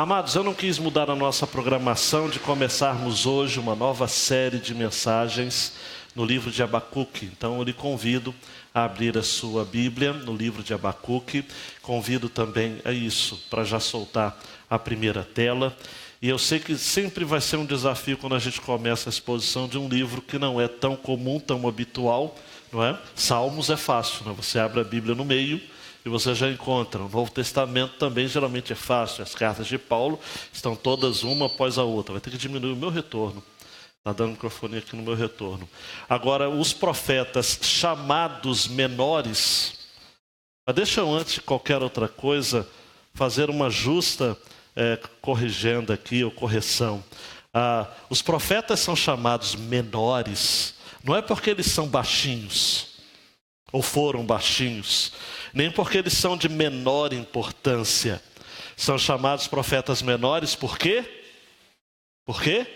Amados, eu não quis mudar a nossa programação de começarmos hoje uma nova série de mensagens no livro de Abacuque. Então eu lhe convido a abrir a sua Bíblia no livro de Abacuque. Convido também a isso, para já soltar a primeira tela. E eu sei que sempre vai ser um desafio quando a gente começa a exposição de um livro que não é tão comum, tão habitual, não é? Salmos é fácil, né? Você abre a Bíblia no meio e você já encontra. O Novo Testamento também geralmente é fácil. As cartas de Paulo estão todas uma após a outra. Vai ter que diminuir o meu retorno. Está dando microfone aqui no meu retorno. Agora, os profetas chamados menores. Mas deixa eu, antes de qualquer outra coisa, fazer uma justa corrigenda aqui, ou correção. Os profetas são chamados menores. Não é porque eles são baixinhos, ou foram baixinhos, nem porque eles são de menor importância. São chamados profetas menores por quê? Por quê?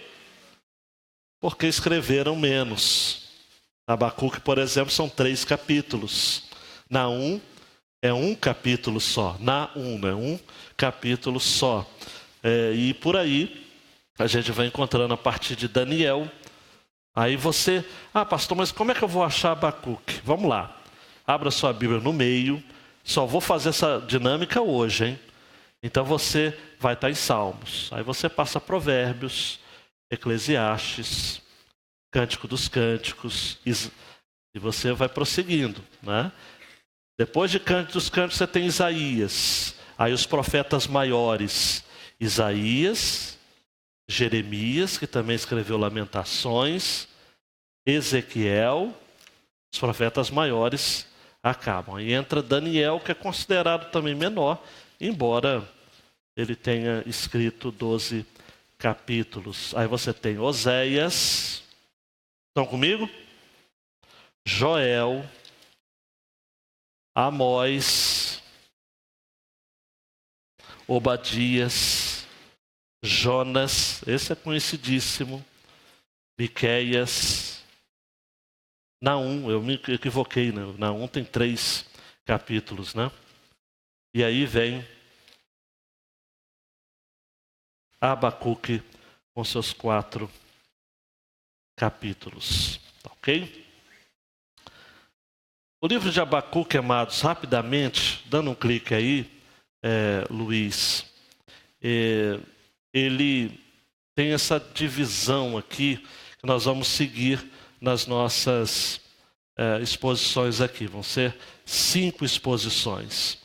Porque escreveram menos. Abacuque, por exemplo, são 3 capítulos. Naum é um capítulo só. Naum é um capítulo só. E por aí a gente vai encontrando a partir de Daniel. Aí você, pastor, mas como é que eu vou achar Abacuque? Vamos lá. Abra sua Bíblia no meio. Só vou fazer essa dinâmica hoje, hein? Então você vai estar em Salmos. Aí você passa Provérbios, Eclesiastes, Cântico dos Cânticos. E você vai prosseguindo, né? Depois de Cântico dos Cânticos você tem Isaías. Aí os profetas maiores. Isaías, Jeremias, que também escreveu Lamentações, Ezequiel. Os profetas maiores acabam. Aí entra Daniel, que é considerado também menor, embora ele tenha escrito 12 capítulos. Aí você tem Oséias, estão comigo? Joel, Amós, Obadias, Jonas, esse é conhecidíssimo, Miqueias, Naum, eu me equivoquei, né? Naum tem 3 capítulos, né? E aí vem Abacuque com seus 4 capítulos, ok? O livro de Abacuque, amados, rapidamente, dando um clique aí, Luiz, ele tem essa divisão aqui, que nós vamos seguir nas nossas exposições aqui. Vão ser 5 exposições.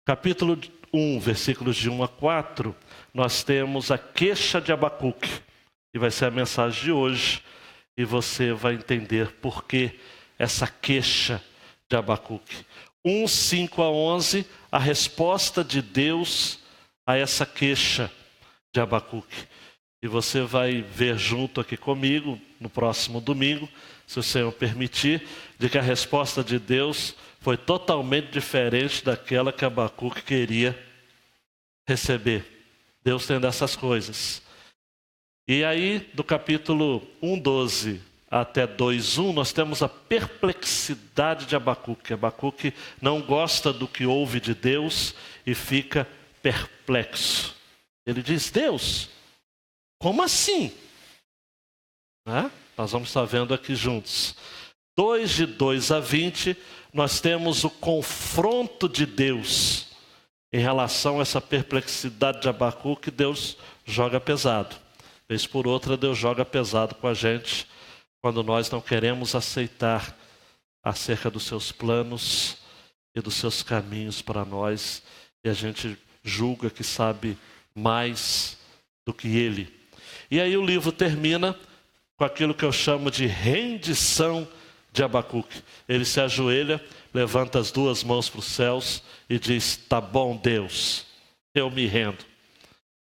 Capítulo 1, versículos de 1 a 4, nós temos a queixa de Abacuque, que vai ser a mensagem de hoje, e você vai entender por que essa queixa de Abacuque. 1, 5 a 11, a resposta de Deus a essa queixa de Abacuque. E você vai ver junto aqui comigo, no próximo domingo, se o Senhor permitir, de que a resposta de Deus foi totalmente diferente daquela que Abacuque queria receber. Deus tem dessas coisas. E aí, do capítulo 1:12 até 2:1, nós temos a perplexidade de Abacuque. Abacuque não gosta do que ouve de Deus e fica perplexo. Ele diz: Deus, como assim? Nós vamos estar vendo aqui juntos. 2 de 2 a 20, nós temos o confronto de Deus em relação a essa perplexidade de Abacuque. Deus joga pesado. Vez por outra, Deus joga pesado com a gente quando nós não queremos aceitar acerca dos seus planos e dos seus caminhos para nós, e a gente julga que sabe mais do que Ele. E aí o livro termina com aquilo que eu chamo de rendição de Abacuque. Ele se ajoelha, levanta as 2 mãos para os céus e diz: tá bom, Deus, eu me rendo.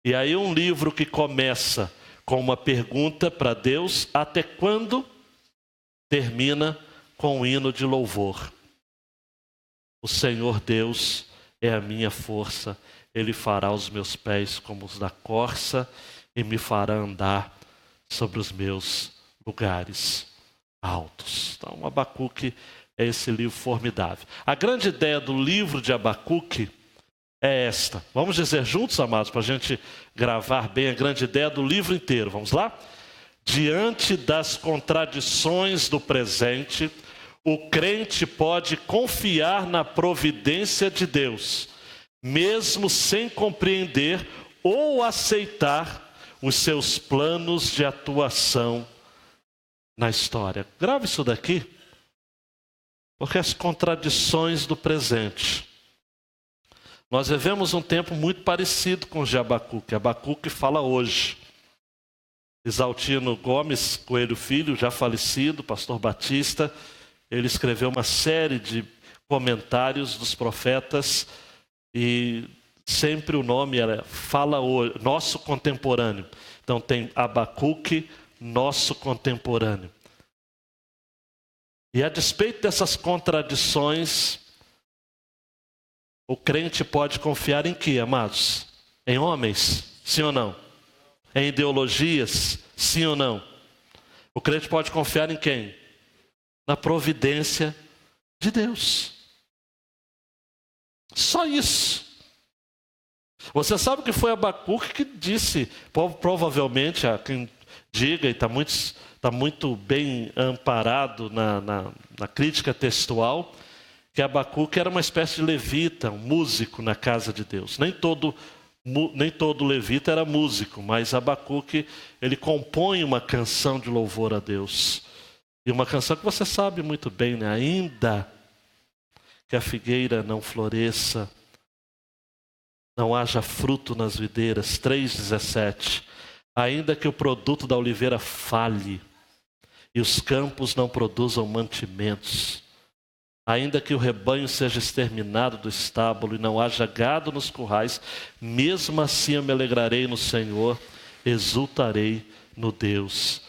E aí um livro que começa com uma pergunta para Deus, até quando, termina com um hino de louvor. O Senhor Deus é a minha força, Ele fará os meus pés como os da corça e me fará andar sobre os meus lugares altos. Então, Abacuque é esse livro formidável. A grande ideia do livro de Abacuque é esta. Vamos dizer juntos, amados, para a gente gravar bem a grande ideia do livro inteiro. Vamos lá? Diante das contradições do presente, o crente pode confiar na providência de Deus, mesmo sem compreender ou aceitar os seus planos de atuação na história. Grave isso daqui, porque as contradições do presente. Nós vivemos um tempo muito parecido com o de Abacuque. Abacuque fala hoje. Isaltino Gomes Coelho Filho, já falecido, pastor batista, ele escreveu uma série de comentários dos profetas e sempre o nome era Fala Hoje, Nosso Contemporâneo. Então tem Abacuque, Nosso Contemporâneo. E a despeito dessas contradições, o crente pode confiar em quê, amados? Em homens? Sim ou não? Em ideologias? Sim ou não? O crente pode confiar em quem? Na providência de Deus. Só isso. Você sabe que foi Abacuque que disse, provavelmente, a quem diga, e está muito bem amparado na crítica textual, que Abacuque era uma espécie de levita, um músico na casa de Deus. Nem todo levita era músico, mas Abacuque, ele compõe uma canção de louvor a Deus. E uma canção que você sabe muito bem, né? Ainda que a figueira não floresça, não haja fruto nas videiras, 3,17. Ainda que o produto da oliveira falhe, e os campos não produzam mantimentos, ainda que o rebanho seja exterminado do estábulo e não haja gado nos currais, mesmo assim eu me alegrarei no Senhor, exultarei no Deus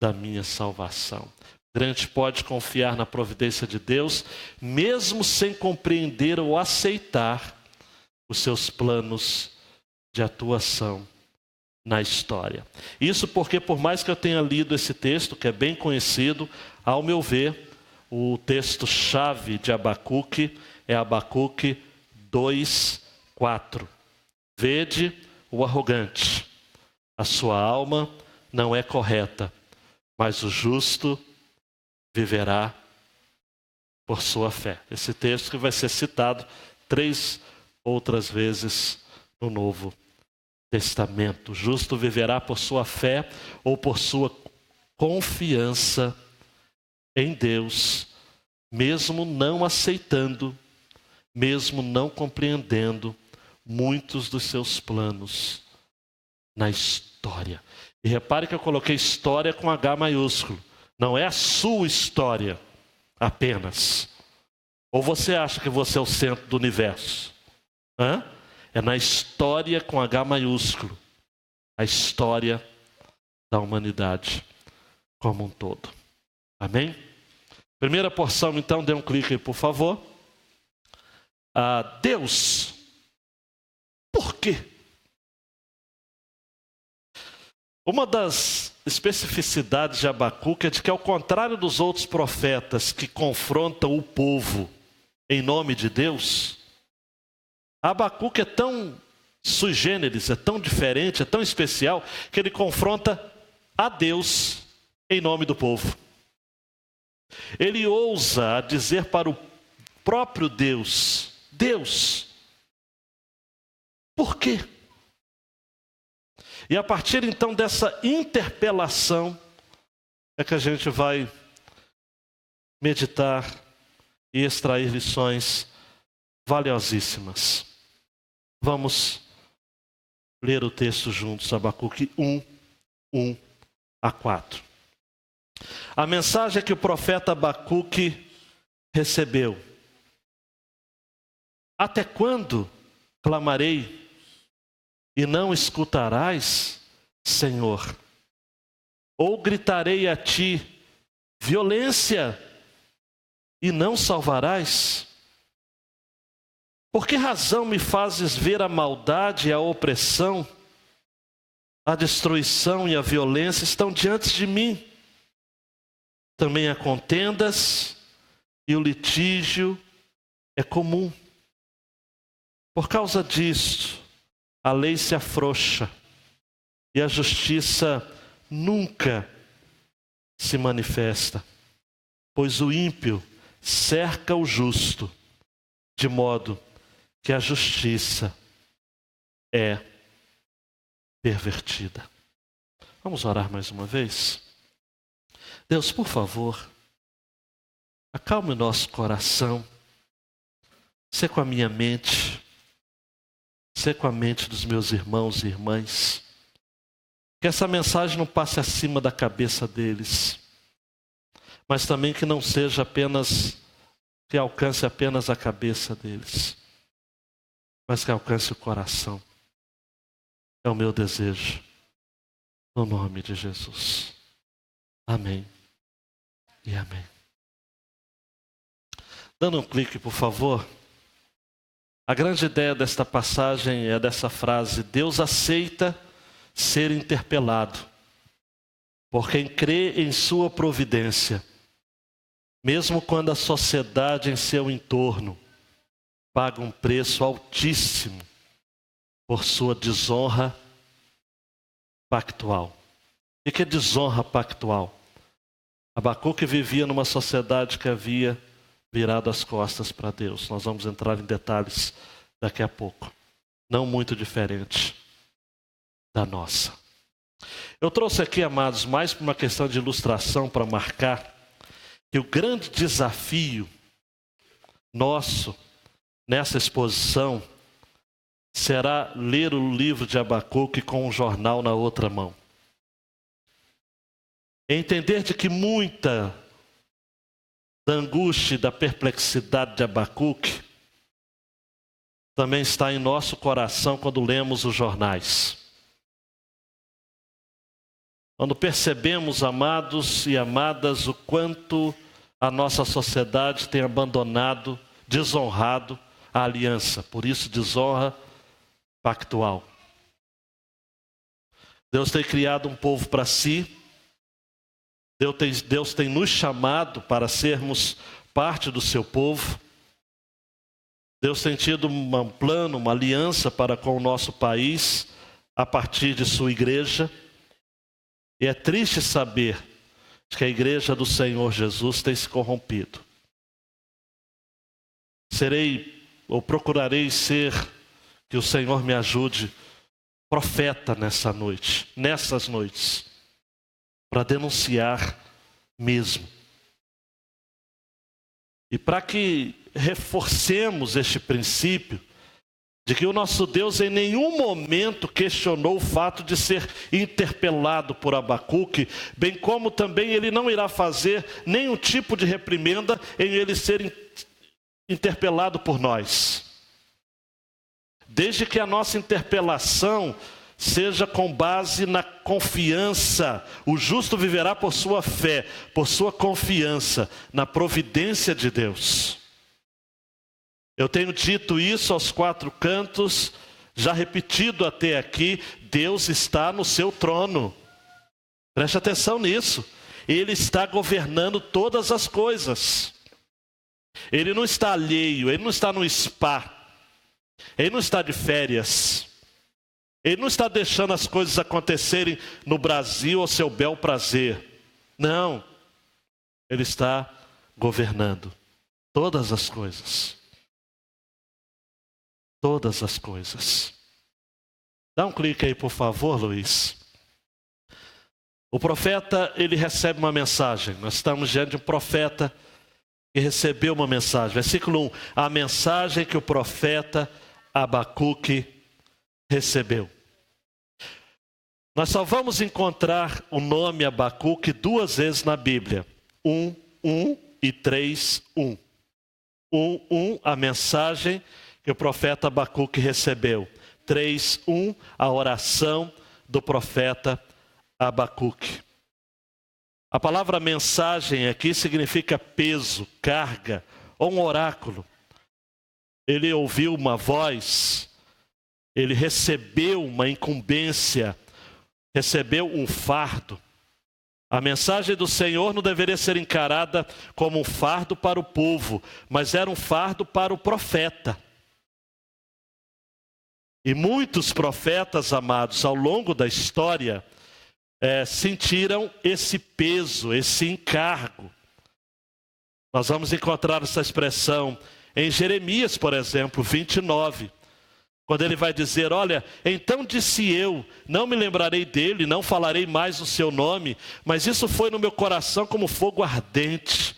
da minha salvação. O crente pode confiar na providência de Deus, mesmo sem compreender ou aceitar os seus planos de atuação na história. Isso porque, por mais que eu tenha lido esse texto, que é bem conhecido, ao meu ver, o texto-chave de Abacuque é Abacuque 2:4. Vede o arrogante, a sua alma não é correta, mas o justo viverá por sua fé. Esse texto que vai ser citado 3 outras vezes no Novo Testamento. O justo viverá por sua fé ou por sua confiança em Deus, mesmo não aceitando, mesmo não compreendendo muitos dos seus planos na história. E repare que eu coloquei história com H maiúsculo. Não é a sua história apenas. Ou você acha que você é o centro do universo? É na história com H maiúsculo. A história da humanidade como um todo. Amém? Primeira porção, então, dê um clique aí, por favor. Deus. Por quê? Uma das especificidades de Abacuque é de que, ao contrário dos outros profetas que confrontam o povo em nome de Deus, Abacuque é tão sui generis, é tão diferente, é tão especial, que ele confronta a Deus em nome do povo. Ele ousa dizer para o próprio Deus: Deus, por quê? E a partir então dessa interpelação é que a gente vai meditar e extrair lições valiosíssimas. Vamos ler o texto juntos, Abacuque 1:1-4. A mensagem que o profeta Abacuque recebeu: até quando clamarei e não escutarás, Senhor? Ou gritarei a ti violência e não salvarás? Por que razão me fazes ver a maldade e a opressão? A destruição e a violência estão diante de mim. Também há contendas e o litígio é comum. Por causa disto, a lei se afrouxa e a justiça nunca se manifesta, pois o ímpio cerca o justo, de modo que a justiça é pervertida. Vamos orar mais uma vez? Deus, por favor, acalme o nosso coração, sê com a minha mente, sê com a mente dos meus irmãos e irmãs, que essa mensagem não passe acima da cabeça deles, mas também que não seja apenas, que alcance apenas a cabeça deles, mas que alcance o coração. É o meu desejo, no nome de Jesus. Amém e amém. Dando um clique, por favor. A grande ideia desta passagem é dessa frase: Deus aceita ser interpelado por quem crê em sua providência, mesmo quando a sociedade em seu entorno paga um preço altíssimo por sua desonra pactual. O que é desonra pactual? Abacuque vivia numa sociedade que havia virado as costas para Deus. Nós vamos entrar em detalhes daqui a pouco. Não muito diferente da nossa. Eu trouxe aqui, amados, mais por uma questão de ilustração para marcar que o grande desafio nosso nessa exposição será ler o livro de Abacuque com um jornal na outra mão. Entender de que muita da angústia e da perplexidade de Abacuque também está em nosso coração quando lemos os jornais. Quando percebemos, amados e amadas, o quanto a nossa sociedade tem abandonado, desonrado a aliança. Por isso, desonra pactual. Deus tem criado um povo para si. Deus tem nos chamado para sermos parte do seu povo. Deus tem tido um plano, uma aliança para com o nosso país, a partir de sua igreja. E é triste saber que a igreja do Senhor Jesus tem se corrompido. Procurarei ser, que o Senhor me ajude, profeta nessas noites, para denunciar mesmo. E para que reforcemos este princípio de que o nosso Deus em nenhum momento questionou o fato de ser interpelado por Abacuque, bem como também ele não irá fazer nenhum tipo de reprimenda em ele ser interpelado por nós. Desde que a nossa interpelação seja com base na confiança, o justo viverá por sua fé, por sua confiança na providência de Deus. Eu tenho dito isso aos quatro cantos, já repetido até aqui: Deus está no seu trono. Preste atenção nisso. Ele está governando todas as coisas. Ele não está alheio, ele não está no spa, ele não está de férias. Ele não está deixando as coisas acontecerem no Brasil ao seu bel prazer. Não. Ele está governando todas as coisas. Todas as coisas. Dá um clique aí, por favor, Luiz. O profeta, ele recebe uma mensagem. Nós estamos diante de um profeta que recebeu uma mensagem. Versículo 1. A mensagem que o profeta Abacuque recebeu. Nós só vamos encontrar o nome Abacuque duas vezes na Bíblia. 1:1 e 3:1. 1:1, a mensagem que o profeta Abacuque recebeu. 3:1, a oração do profeta Abacuque. A palavra mensagem aqui significa peso, carga, ou um oráculo. Ele ouviu uma voz, ele recebeu uma incumbência, recebeu um fardo. A mensagem do Senhor não deveria ser encarada como um fardo para o povo, mas era um fardo para o profeta. E muitos profetas, amados, ao longo da história, sentiram esse peso, esse encargo. Nós vamos encontrar essa expressão em Jeremias, por exemplo, 29. Quando ele vai dizer, olha, então disse eu, não me lembrarei dele, não falarei mais o seu nome, mas isso foi no meu coração como fogo ardente,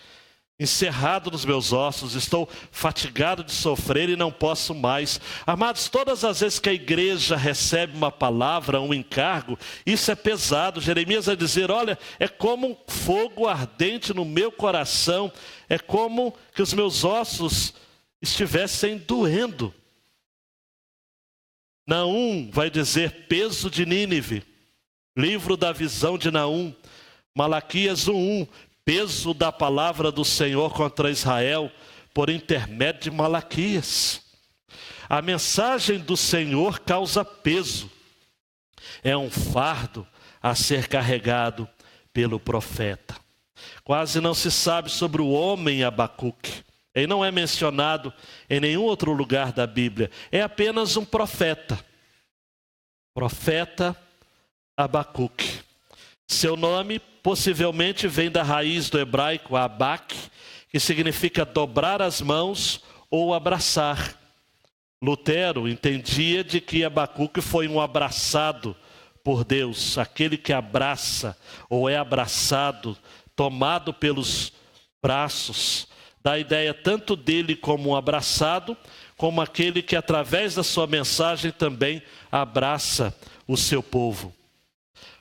encerrado nos meus ossos, estou fatigado de sofrer e não posso mais. Amados, todas as vezes que a igreja recebe uma palavra, um encargo, isso é pesado. Jeremias vai dizer, olha, é como um fogo ardente no meu coração, é como que os meus ossos estivessem doendo. Naum vai dizer peso de Nínive, livro da visão de Naum. Malaquias 1:1, peso da palavra do Senhor contra Israel, por intermédio de Malaquias. A mensagem do Senhor causa peso, é um fardo a ser carregado pelo profeta. Quase não se sabe sobre o homem Abacuque. Ele não é mencionado em nenhum outro lugar da Bíblia. É apenas um profeta. Profeta Abacuque. Seu nome possivelmente vem da raiz do hebraico abak, que significa dobrar as mãos ou abraçar. Lutero entendia de que Abacuque foi um abraçado por Deus, aquele que abraça ou é abraçado, tomado pelos braços. Dá a ideia tanto dele como um abraçado, como aquele que através da sua mensagem também abraça o seu povo.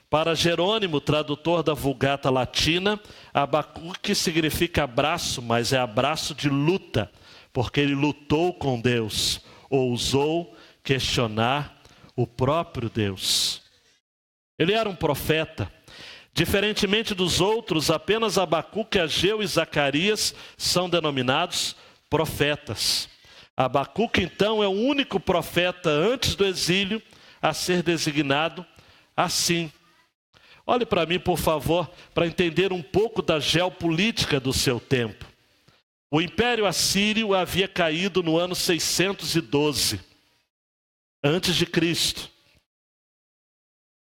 Para Jerônimo, tradutor da Vulgata Latina, Abacuque significa abraço, mas é abraço de luta, porque ele lutou com Deus, ousou questionar o próprio Deus. Ele era um profeta. Diferentemente dos outros, apenas Abacuque, Ageu e Zacarias são denominados profetas. Abacuque, então, é o único profeta antes do exílio a ser designado assim. Olhe para mim, por favor, para entender um pouco da geopolítica do seu tempo. O Império Assírio havia caído no ano 612, antes de Cristo,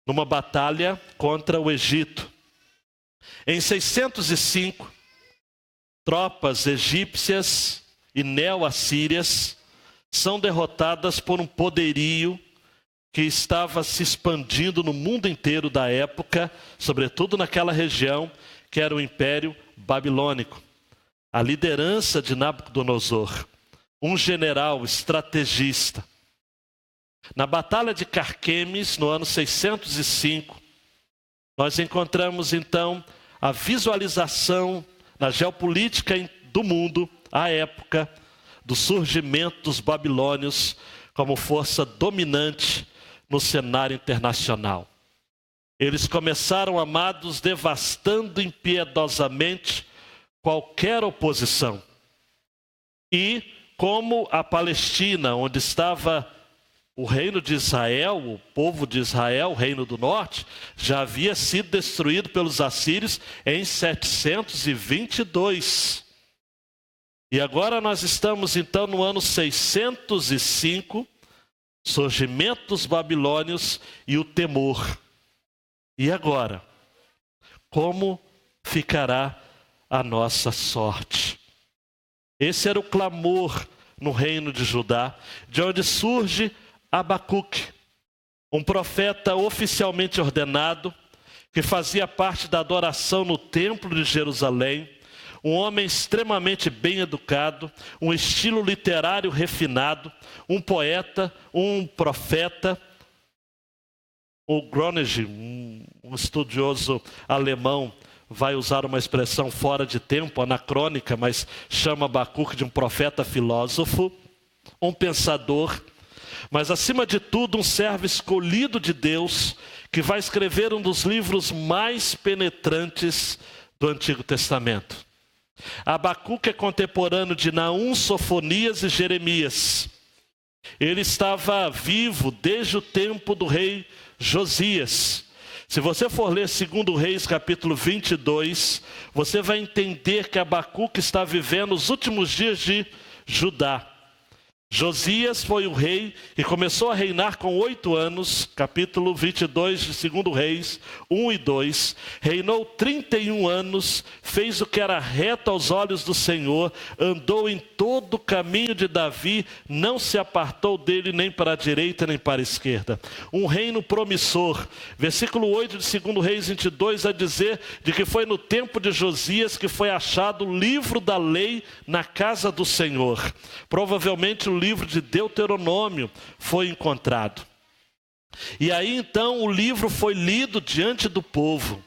numa batalha contra o Egito. Em 605, tropas egípcias e neo-assírias são derrotadas por um poderio que estava se expandindo no mundo inteiro da época, sobretudo naquela região que era o Império Babilônico. A liderança de Nabucodonosor, um general estrategista. Na Batalha de Carquemes, no ano 605, nós encontramos então a visualização na geopolítica do mundo, à época, do surgimento dos babilônios como força dominante no cenário internacional. Eles começaram, amados, devastando impiedosamente qualquer oposição. E como a Palestina, onde estava o reino de Israel, o povo de Israel, o reino do norte, já havia sido destruído pelos assírios em 722. E agora nós estamos então no ano 605, surgimento dos babilônios e o temor. E agora? Como ficará a nossa sorte? Esse era o clamor no reino de Judá, de onde surge Abacuque, um profeta oficialmente ordenado, que fazia parte da adoração no templo de Jerusalém, um homem extremamente bem educado, um estilo literário refinado, um poeta, um profeta. O Groningen, um estudioso alemão, vai usar uma expressão fora de tempo, anacrônica, mas chama Abacuque de um profeta filósofo, um pensador, mas acima de tudo um servo escolhido de Deus, que vai escrever um dos livros mais penetrantes do Antigo Testamento. Abacuque é contemporâneo de Naum, Sofonias e Jeremias. Ele estava vivo desde o tempo do rei Josias. Se você for ler 2 Reis capítulo 22, você vai entender que Abacuque está vivendo os últimos dias de Judá. Josias foi o rei que começou a reinar com 8 anos, capítulo 22 de 2 Reis, 1 e 2. Reinou 31 anos, fez o que era reto aos olhos do Senhor, andou em todo o caminho de Davi, não se apartou dele nem para a direita nem para a esquerda. Um reino promissor. Versículo 8 de 2 Reis 22 a dizer de que foi no tempo de Josias que foi achado o livro da lei na casa do Senhor. Provavelmente o livro de Deuteronômio foi encontrado. E aí então o livro foi lido diante do povo.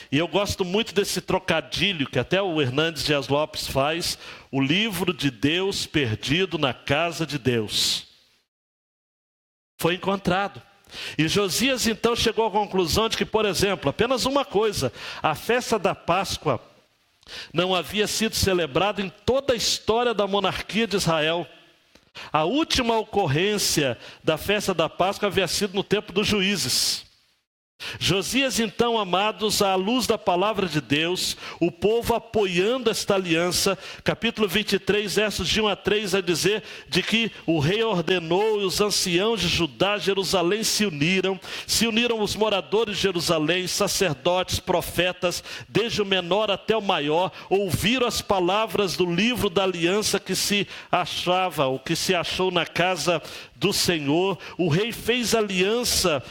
E eu gosto muito desse trocadilho que até o Hernandes Dias Lopes faz, o livro de Deus perdido na casa de Deus. Foi encontrado. E Josias então chegou à conclusão de que, por exemplo, apenas uma coisa, a festa da Páscoa não havia sido celebrada em toda a história da monarquia de Israel. A última ocorrência da festa da Páscoa havia sido no tempo dos juízes. Josias então, amados, à luz da palavra de Deus, o povo apoiando esta aliança, capítulo 23, versos de 1 a 3, a dizer de que o rei ordenou e os anciãos de Judá, Jerusalém se uniram os moradores de Jerusalém, sacerdotes, profetas, desde o menor até o maior, ouviram as palavras do livro da aliança que se achava, ou que se achou na casa do Senhor. O rei fez aliança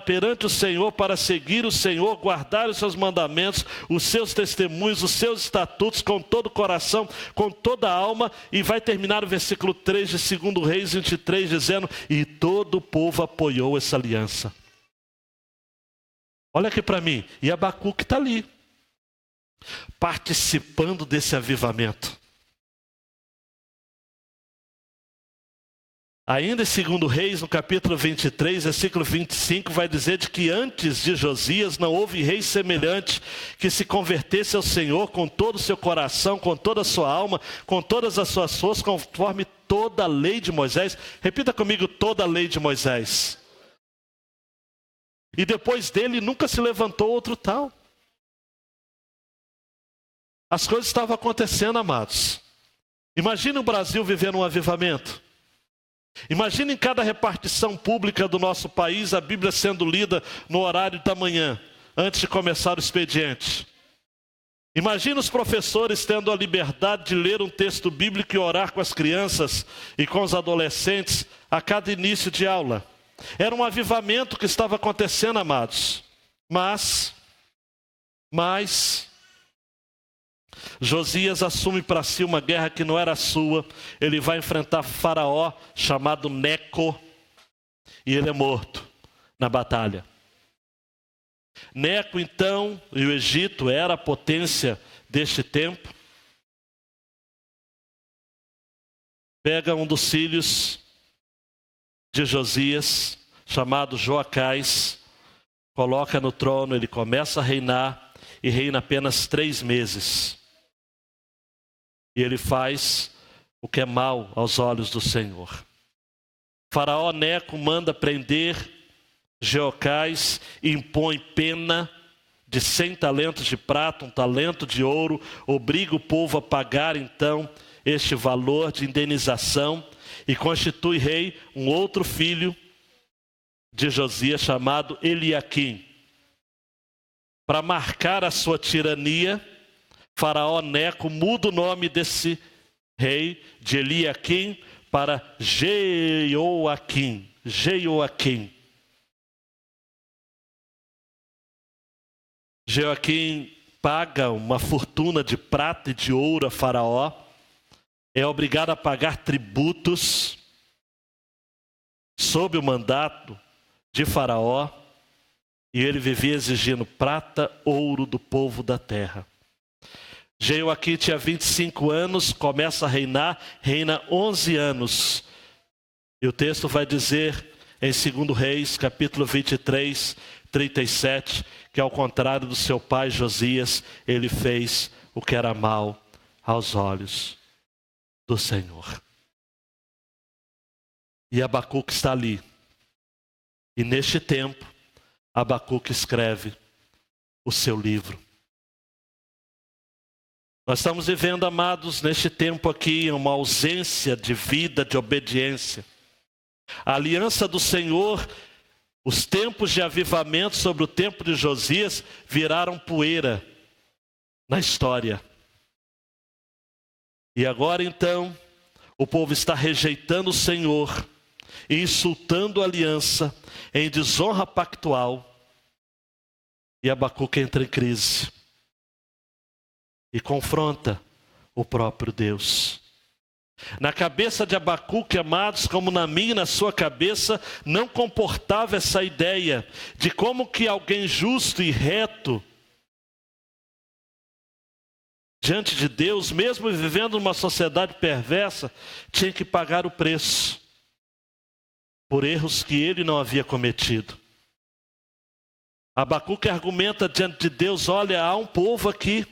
perante o Senhor para seguir o Senhor, guardar os seus mandamentos, os seus testemunhos, os seus estatutos com todo o coração, com toda a alma. E vai terminar o versículo 3 de 2 Reis 23 dizendo: e todo o povo apoiou essa aliança. Olha aqui para mim, e Abacuque está ali, participando desse avivamento. Ainda em 2 Reis, no capítulo 23, versículo 25, vai dizer de que antes de Josias não houve rei semelhante que se convertesse ao Senhor com todo o seu coração, com toda a sua alma, com todas as suas forças, conforme toda a lei de Moisés. Repita comigo: toda a lei de Moisés. E depois dele nunca se levantou outro tal. As coisas estavam acontecendo, amados. Imagine o Brasil vivendo um avivamento. Imagine em cada repartição pública do nosso país a Bíblia sendo lida no horário da manhã, antes de começar o expediente. Imagine os professores tendo a liberdade de ler um texto bíblico e orar com as crianças e com os adolescentes a cada início de aula. Era um avivamento que estava acontecendo, amados. Mas Josias assume para si uma guerra que não era sua. Ele vai enfrentar Faraó, chamado Neco, e ele é morto na batalha. Neco, então, e o Egito era a potência deste tempo, pega um dos filhos de Josias, chamado Joacás, coloca no trono, ele começa a reinar, e reina apenas 3 meses. E ele faz o que é mal aos olhos do Senhor. Faraó Neco manda prender Jeocás e impõe pena de 100 talentos de prata, 1 talento de ouro, obriga o povo a pagar então este valor de indenização e constitui rei um outro filho de Josias chamado Eliaquim. Para marcar a sua tirania, Faraó Neco muda o nome desse rei de Eliaquim para Jeoaquim. Jeoaquim paga uma fortuna de prata e de ouro a Faraó, é obrigado a pagar tributos sob o mandato de Faraó, e ele vivia exigindo prata, ouro do povo da terra. Jeoaquim tinha 25 anos, começa a reinar, reina 11 anos. E o texto vai dizer em 2 Reis, capítulo 23, 37, que ao contrário do seu pai Josias, ele fez o que era mal aos olhos do Senhor. E Abacuque está ali. E neste tempo, Abacuque escreve o seu livro. Nós estamos vivendo, amados, neste tempo aqui, uma ausência de vida, de obediência. A aliança do Senhor, os tempos de avivamento sobre o tempo de Josias viraram poeira na história. E agora então, o povo está rejeitando o Senhor, insultando a aliança, em desonra pactual. E Abacuque entra em crise e confronta o próprio Deus. Na cabeça de Abacuque, amados, como na minha e na sua cabeça, não comportava essa ideia de como que alguém justo e reto, diante de Deus, mesmo vivendo numa sociedade perversa, tinha que pagar o preço por erros que ele não havia cometido. Abacuque argumenta diante de Deus: olha, há um povo aqui.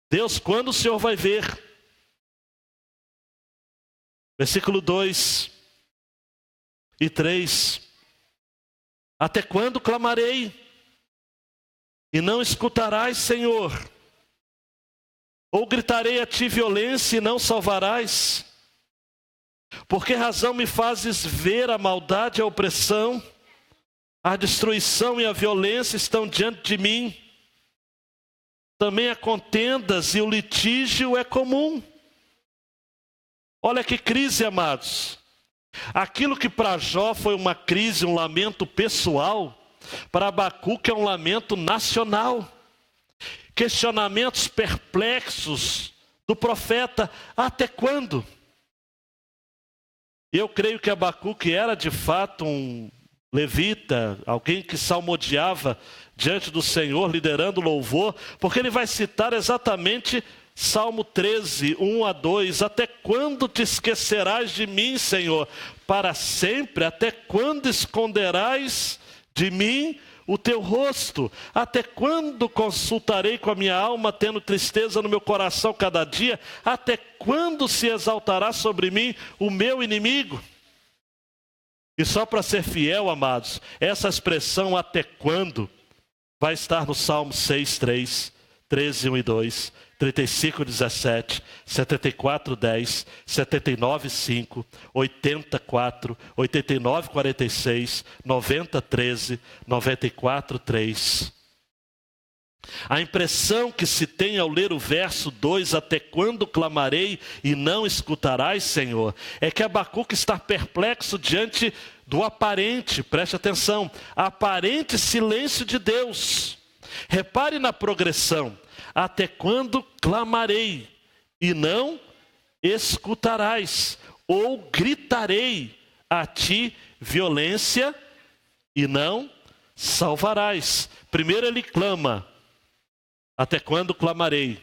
Deus, quando o Senhor vai ver? Versículo 2 e 3. Até quando clamarei e não escutarás, Senhor? Ou gritarei a ti violência e não salvarás? Por que razão me fazes ver a maldade e a opressão? A destruição e a violência estão diante de mim. Também há contendas e o litígio é comum. Olha que crise, amados. Aquilo que para Jó foi uma crise, um lamento pessoal, para Abacuque é um lamento nacional. Questionamentos perplexos do profeta: até quando? Eu creio que Abacuque era de fato um levita, alguém que salmodiava diante do Senhor, liderando louvor, porque ele vai citar exatamente Salmo 13, 1 a 2. Até quando te esquecerás de mim, Senhor? Para sempre? Até quando esconderás de mim o teu rosto? Até quando consultarei com a minha alma, tendo tristeza no meu coração cada dia? Até quando se exaltará sobre mim o meu inimigo? E só para ser fiel, amados, essa expressão até quando vai estar no Salmo 6, 3, 13, 1 e 2, 35, 17, 74, 10, 79, 5, 84, 89, 46, 90, 13, 94, 3. A impressão que se tem ao ler o verso 2, até quando clamarei e não escutarás, Senhor, é que Abacuque está perplexo diante do aparente, preste atenção, aparente silêncio de Deus. Repare na progressão: até quando clamarei e não escutarás, ou gritarei a ti violência e não salvarás. Primeiro ele clama: até quando clamarei?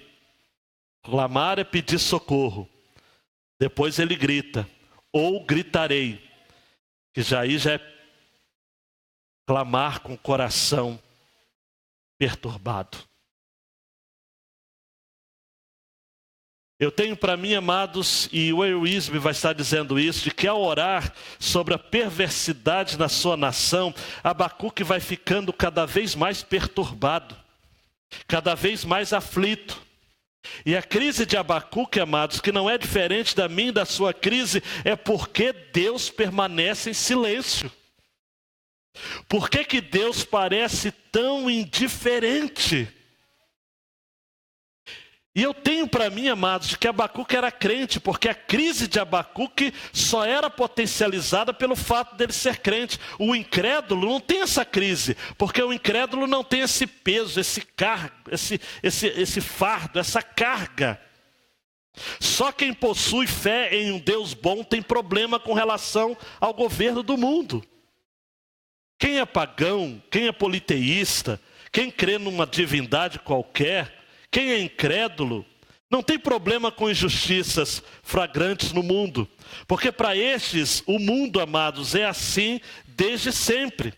Clamar é pedir socorro. Depois ele grita: ou gritarei, que já é clamar com o coração perturbado. Eu tenho para mim, amados, e o Will vai estar dizendo isso, de que ao orar sobre a perversidade na sua nação, Abacuque vai ficando cada vez mais perturbado, cada vez mais aflito. E a crise de Abacuque, amados, que não é diferente da minha e da sua crise, é porque Deus permanece em silêncio. Por que Deus parece tão indiferente? E eu tenho para mim, amados, de que Abacuque era crente, porque a crise de Abacuque só era potencializada pelo fato dele ser crente. O incrédulo não tem essa crise, porque o incrédulo não tem esse peso, esse fardo, essa carga. Só quem possui fé em um Deus bom tem problema com relação ao governo do mundo. Quem é pagão, quem é politeísta, quem crê numa divindade qualquer, quem é incrédulo, não tem problema com injustiças flagrantes no mundo. Porque para estes, o mundo, amados, é assim desde sempre.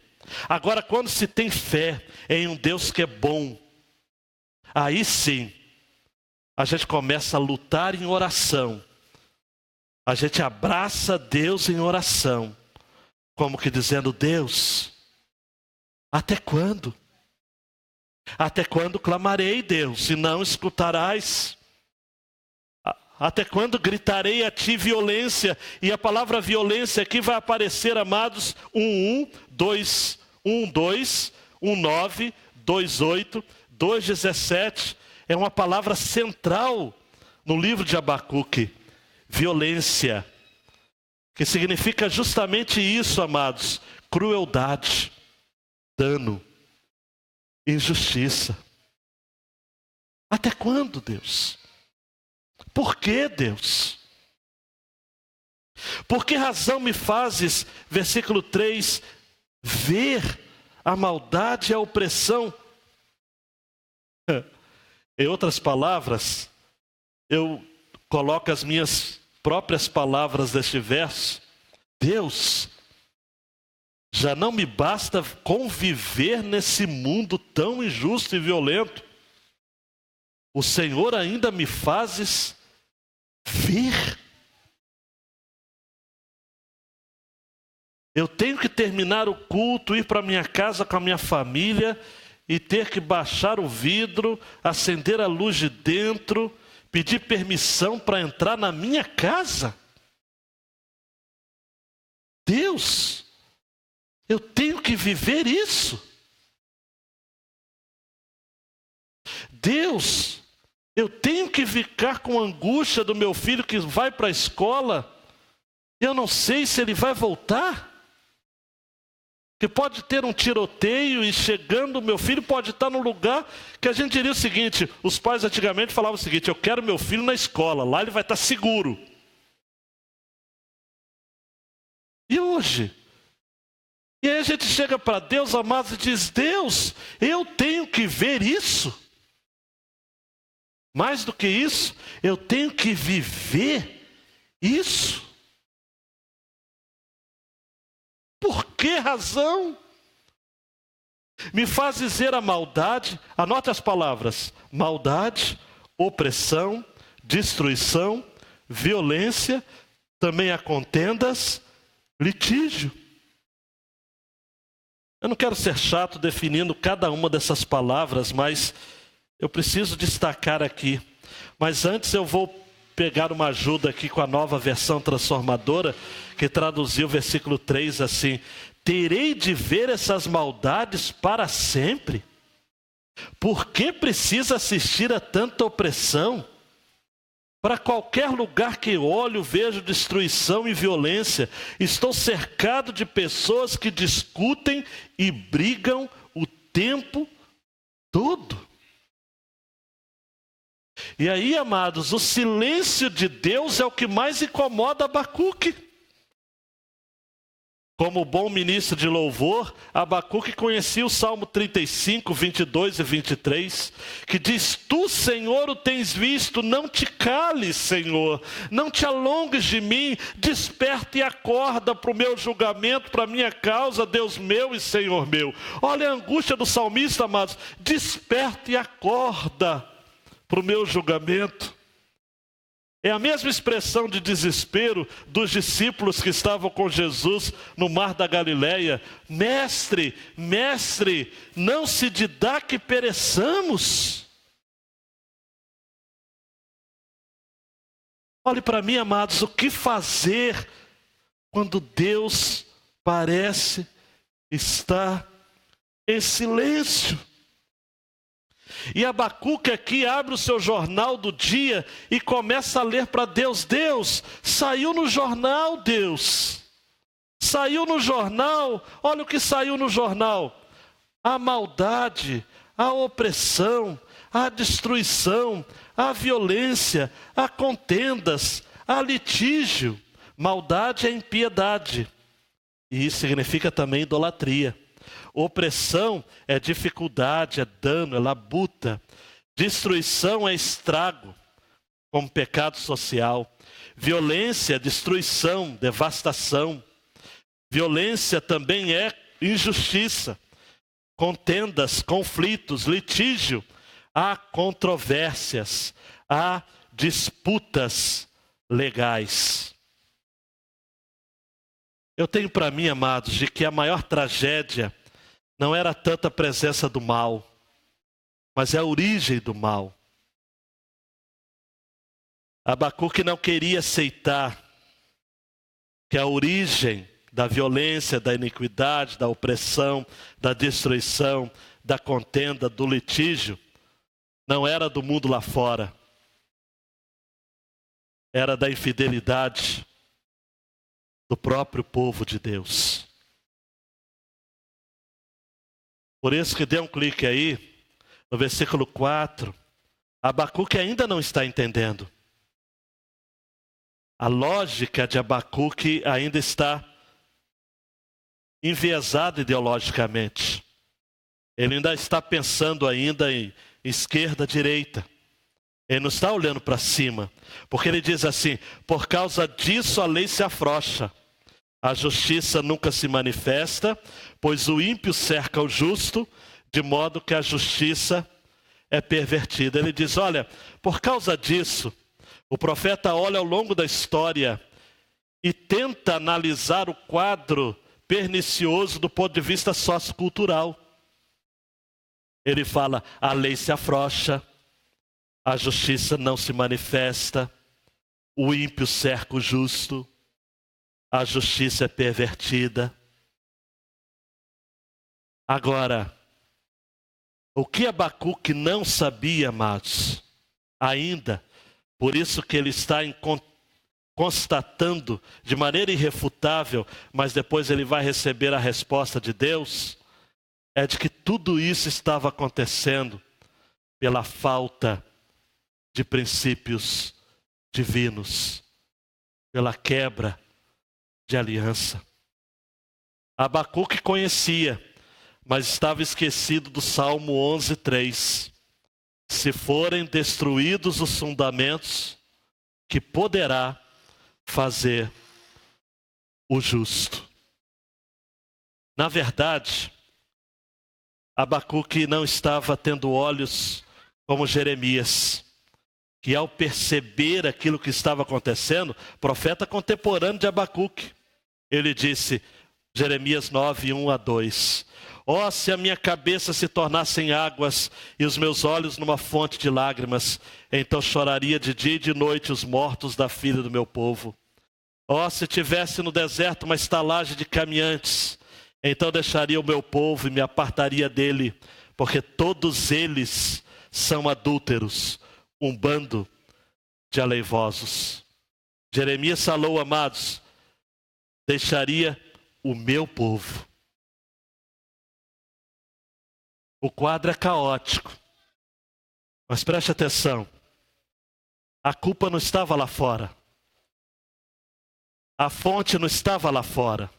Agora, quando se tem fé em um Deus que é bom, aí sim, a gente começa a lutar em oração. A gente abraça Deus em oração, como que dizendo: Deus, até quando? Até quando clamarei, Deus, e não escutarás? Até quando gritarei a ti violência? E a palavra violência aqui vai aparecer, amados, 2, 9, 8, 17. É uma palavra central no livro de Abacuque. Violência. Que significa justamente isso, amados. Crueldade, dano, injustiça. Até quando, Deus? Por que, Deus? Por que razão me fazes, versículo 3, ver a maldade e a opressão? Em outras palavras, eu coloco as minhas próprias palavras deste verso. Deus, já não me basta conviver nesse mundo tão injusto e violento. O Senhor ainda me fazes ver. Eu tenho que terminar o culto, ir para minha casa com a minha família e ter que baixar o vidro, acender a luz de dentro, pedir permissão para entrar na minha casa? Deus, eu tenho que viver isso. Deus, eu tenho que ficar com a angústia do meu filho que vai para a escola. Eu não sei se ele vai voltar. Que pode ter um tiroteio e chegando, meu filho pode estar num lugar que a gente diria o seguinte, os pais antigamente falavam o seguinte, eu quero meu filho na escola, lá ele vai estar seguro. E hoje? E aí a gente chega para Deus, amados, e diz, Deus, eu tenho que ver isso. Mais do que isso, eu tenho que viver isso. Por que razão? Me faz dizer a maldade, anote as palavras, maldade, opressão, destruição, violência, também há contendas, litígio. Eu não quero ser chato definindo cada uma dessas palavras, mas eu preciso destacar aqui. Mas antes eu vou pegar uma ajuda aqui com a Nova Versão Transformadora, que traduziu o versículo 3 assim: terei de ver essas maldades para sempre? Por que precisa assistir a tanta opressão? Para qualquer lugar que olho, vejo destruição e violência. Estou cercado de pessoas que discutem e brigam o tempo todo. E aí, amados, o silêncio de Deus é o que mais incomoda Abacuque. Como bom ministro de louvor, Abacuque conhecia o Salmo 35, 22 e 23, que diz, tu, Senhor, o tens visto, não te cales, Senhor, não te alongues de mim, desperta e acorda para o meu julgamento, para a minha causa, Deus meu e Senhor meu. Olha a angústia do salmista, amados, desperta e acorda para o meu julgamento. É a mesma expressão de desespero dos discípulos que estavam com Jesus no mar da Galileia. Mestre, mestre, não se te dá que pereçamos. Olhe para mim, amados, o que fazer quando Deus parece estar em silêncio? E Abacuque aqui abre o seu jornal do dia e começa a ler para Deus. Deus, saiu no jornal, Deus. Saiu no jornal, olha o que saiu no jornal. A maldade, a opressão, a destruição, a violência, a contendas, a litígio. Maldade é impiedade. E isso significa também idolatria. Opressão é dificuldade, é dano, é labuta. Destruição é estrago, como pecado social. Violência, destruição, devastação. Violência também é injustiça. Contendas, conflitos, litígio. Há controvérsias, há disputas legais. Eu tenho para mim, amados, de que a maior tragédia não era tanta a presença do mal. mas é a origem do mal. Abacuque não queria aceitar que a origem da violência, da iniquidade, da opressão, da destruição, da contenda, do litígio, não era do mundo lá fora. Era da infidelidade do próprio povo de Deus. Por isso que dê um clique aí, no versículo 4, Abacuque ainda não está entendendo. A lógica de Abacuque ainda está enviesada ideologicamente. Ele ainda está pensando ainda em esquerda, direita. Ele não está olhando para cima. Porque ele diz assim: por causa disso a lei se afrouxa. A justiça nunca se manifesta, pois o ímpio cerca o justo, de modo que a justiça é pervertida. Ele diz, olha, por causa disso, o profeta olha ao longo da história e tenta analisar o quadro pernicioso do ponto de vista sociocultural. Ele fala, a lei se afrouxa, a justiça não se manifesta, o ímpio cerca o justo, a justiça é pervertida. Agora, o que Abacuque não sabia, amados, ainda, por isso que ele está constatando de maneira irrefutável, mas depois ele vai receber a resposta de Deus, é de que tudo isso estava acontecendo pela falta de princípios divinos, pela quebra de aliança. Abacuque conhecia, mas estava esquecido do Salmo 11:3. Se forem destruídos os fundamentos, que poderá fazer o justo? Na verdade, Abacuque não estava tendo olhos como Jeremias, que ao perceber aquilo que estava acontecendo, profeta contemporâneo de Abacuque, ele disse, Jeremias 9:1-2, ó, se a minha cabeça se tornasse em águas e os meus olhos numa fonte de lágrimas, então choraria de dia e de noite os mortos da filha do meu povo. Ó, se tivesse no deserto uma estalagem de caminhantes, então deixaria o meu povo e me apartaria dele, porque todos eles são adúlteros, um bando de aleivosos. Jeremias falou, amados, deixaria o meu povo. O quadro é caótico, mas preste atenção, a culpa não estava lá fora, a fonte não estava lá fora.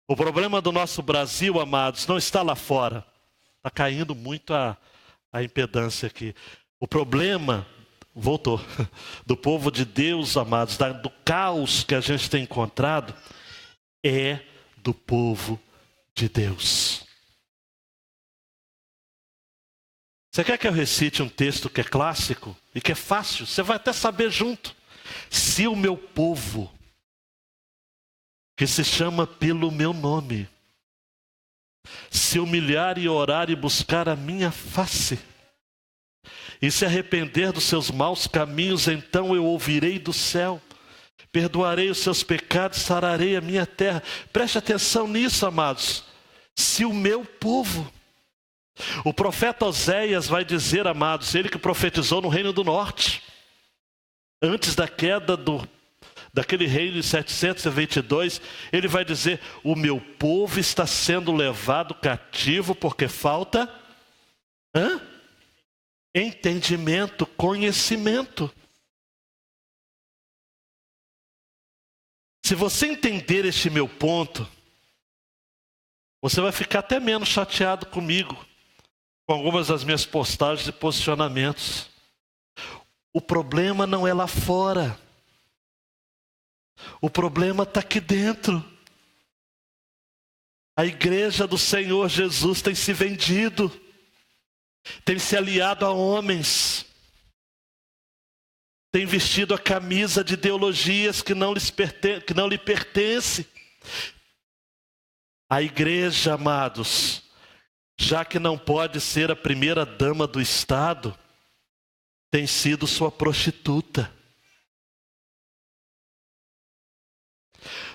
O problema do nosso Brasil, amados, não está lá fora. Está caindo muito a impedância aqui. O problema, voltou, do povo de Deus, amados, do caos que a gente tem encontrado, é do povo de Deus. Você quer que eu recite um texto que é clássico e que é fácil? Você vai até saber junto. Se o meu povo, que se chama pelo meu nome, se humilhar e orar e buscar a minha face, e se arrepender dos seus maus caminhos, então eu ouvirei do céu, perdoarei os seus pecados, sararei a minha terra. Preste atenção nisso, amados. Se o meu povo, o profeta Oséias vai dizer, amados, ele que profetizou no Reino do Norte, antes da queda daquele reino em 722, ele vai dizer, o meu povo está sendo levado cativo porque falta entendimento, conhecimento. Se você entender este meu ponto, você vai ficar até menos chateado comigo, com algumas das minhas postagens e posicionamentos. O problema não é lá fora. O problema está aqui dentro. A igreja do Senhor Jesus tem se vendido, tem se aliado a homens, tem vestido a camisa de ideologias que não lhe pertence. A igreja, amados, já que não pode ser a primeira dama do Estado, tem sido sua prostituta.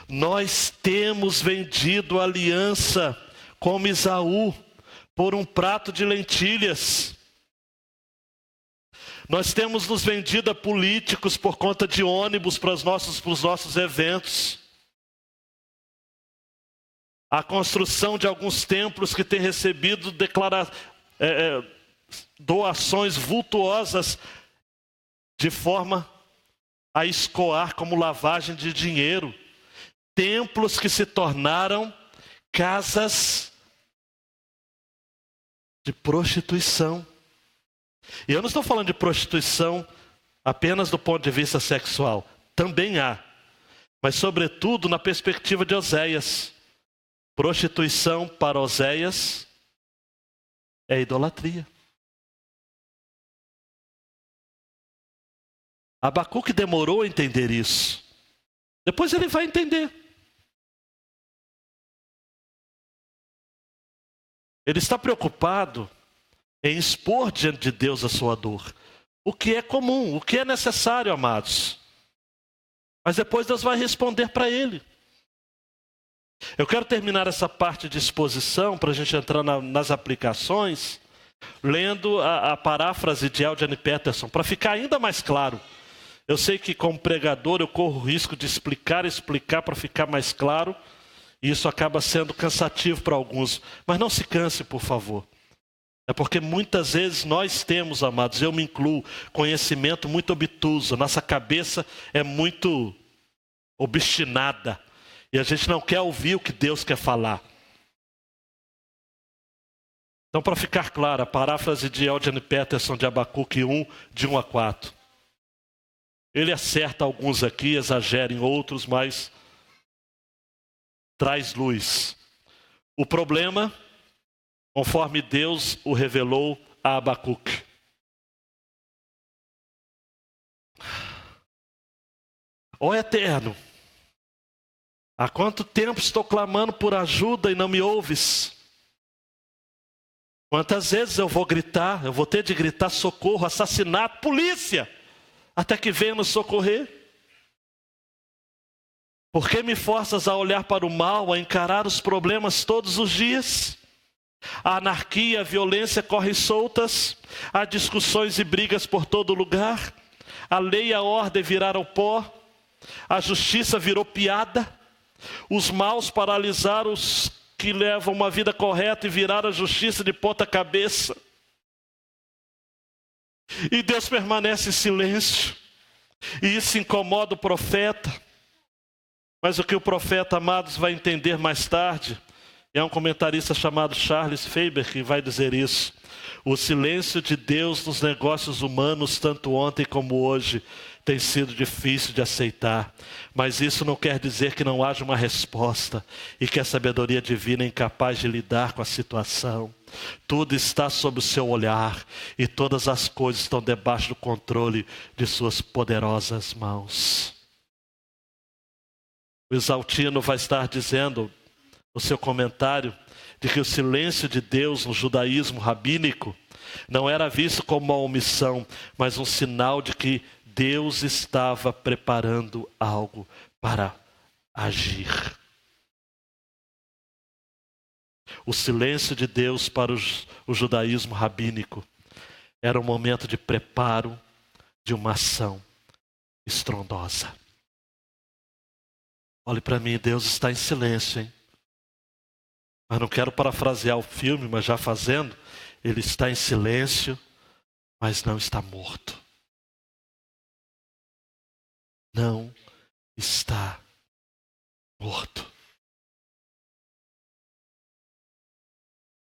Nós temos vendido aliança como Esaú por um prato de lentilhas. Nós temos nos vendido a políticos por conta de ônibus para os nossos eventos. A construção de alguns templos que têm recebido doações vultuosas de forma a escoar como lavagem de dinheiro. Templos que se tornaram casas de prostituição. E eu não estou falando de prostituição apenas do ponto de vista sexual. Também há. Mas sobretudo na perspectiva de Oséias. Prostituição para Oséias é idolatria. Abacuque demorou a entender isso. Depois ele vai entender. Ele está preocupado em expor diante de Deus a sua dor. O que é comum, o que é necessário, amados. Mas depois Deus vai responder para ele. Eu quero terminar essa parte de exposição, para a gente entrar nas aplicações, lendo a paráfrase de Eugene Peterson, para ficar ainda mais claro. Eu sei que como pregador eu corro o risco de explicar para ficar mais claro, e isso acaba sendo cansativo para alguns. Mas não se canse, por favor. É porque muitas vezes nós temos, amados, eu me incluo, conhecimento muito obtuso, nossa cabeça é muito obstinada. E a gente não quer ouvir o que Deus quer falar. Então, para ficar claro, a paráfrase de Eugene Peterson de Abacuque 1, de 1 a 4. Ele acerta alguns aqui, exagera em outros, mas traz luz. O problema, conforme Deus o revelou a Abacuque. Ó Eterno, há quanto tempo estou clamando por ajuda e não me ouves? Quantas vezes eu vou gritar, eu vou ter de gritar socorro, assassinato, polícia, até que venha nos socorrer? Por que me forças a olhar para o mal, a encarar os problemas todos os dias? A anarquia, a violência correm soltas, há discussões e brigas por todo lugar, a lei e a ordem viraram pó, a justiça virou piada, os maus paralisaram os que levam uma vida correta e viraram a justiça de ponta cabeça. E Deus permanece em silêncio, e isso incomoda o profeta. Mas o que o profeta, amados, vai entender mais tarde, é um comentarista chamado Charles Faber que vai dizer isso. O silêncio de Deus nos negócios humanos, tanto ontem como hoje, tem sido difícil de aceitar. Mas isso não quer dizer que não haja uma resposta e que a sabedoria divina é incapaz de lidar com a situação. Tudo está sob o seu olhar e todas as coisas estão debaixo do controle de suas poderosas mãos. O Exaltino vai estar dizendo no seu comentário de que o silêncio de Deus no judaísmo rabínico não era visto como uma omissão, mas um sinal de que Deus estava preparando algo para agir. O silêncio de Deus para o judaísmo rabínico era um momento de preparo de uma ação estrondosa. Olhe para mim, Deus está em silêncio, hein? Mas não quero parafrasear o filme, mas já fazendo, Ele está em silêncio, mas não está morto. Não está morto.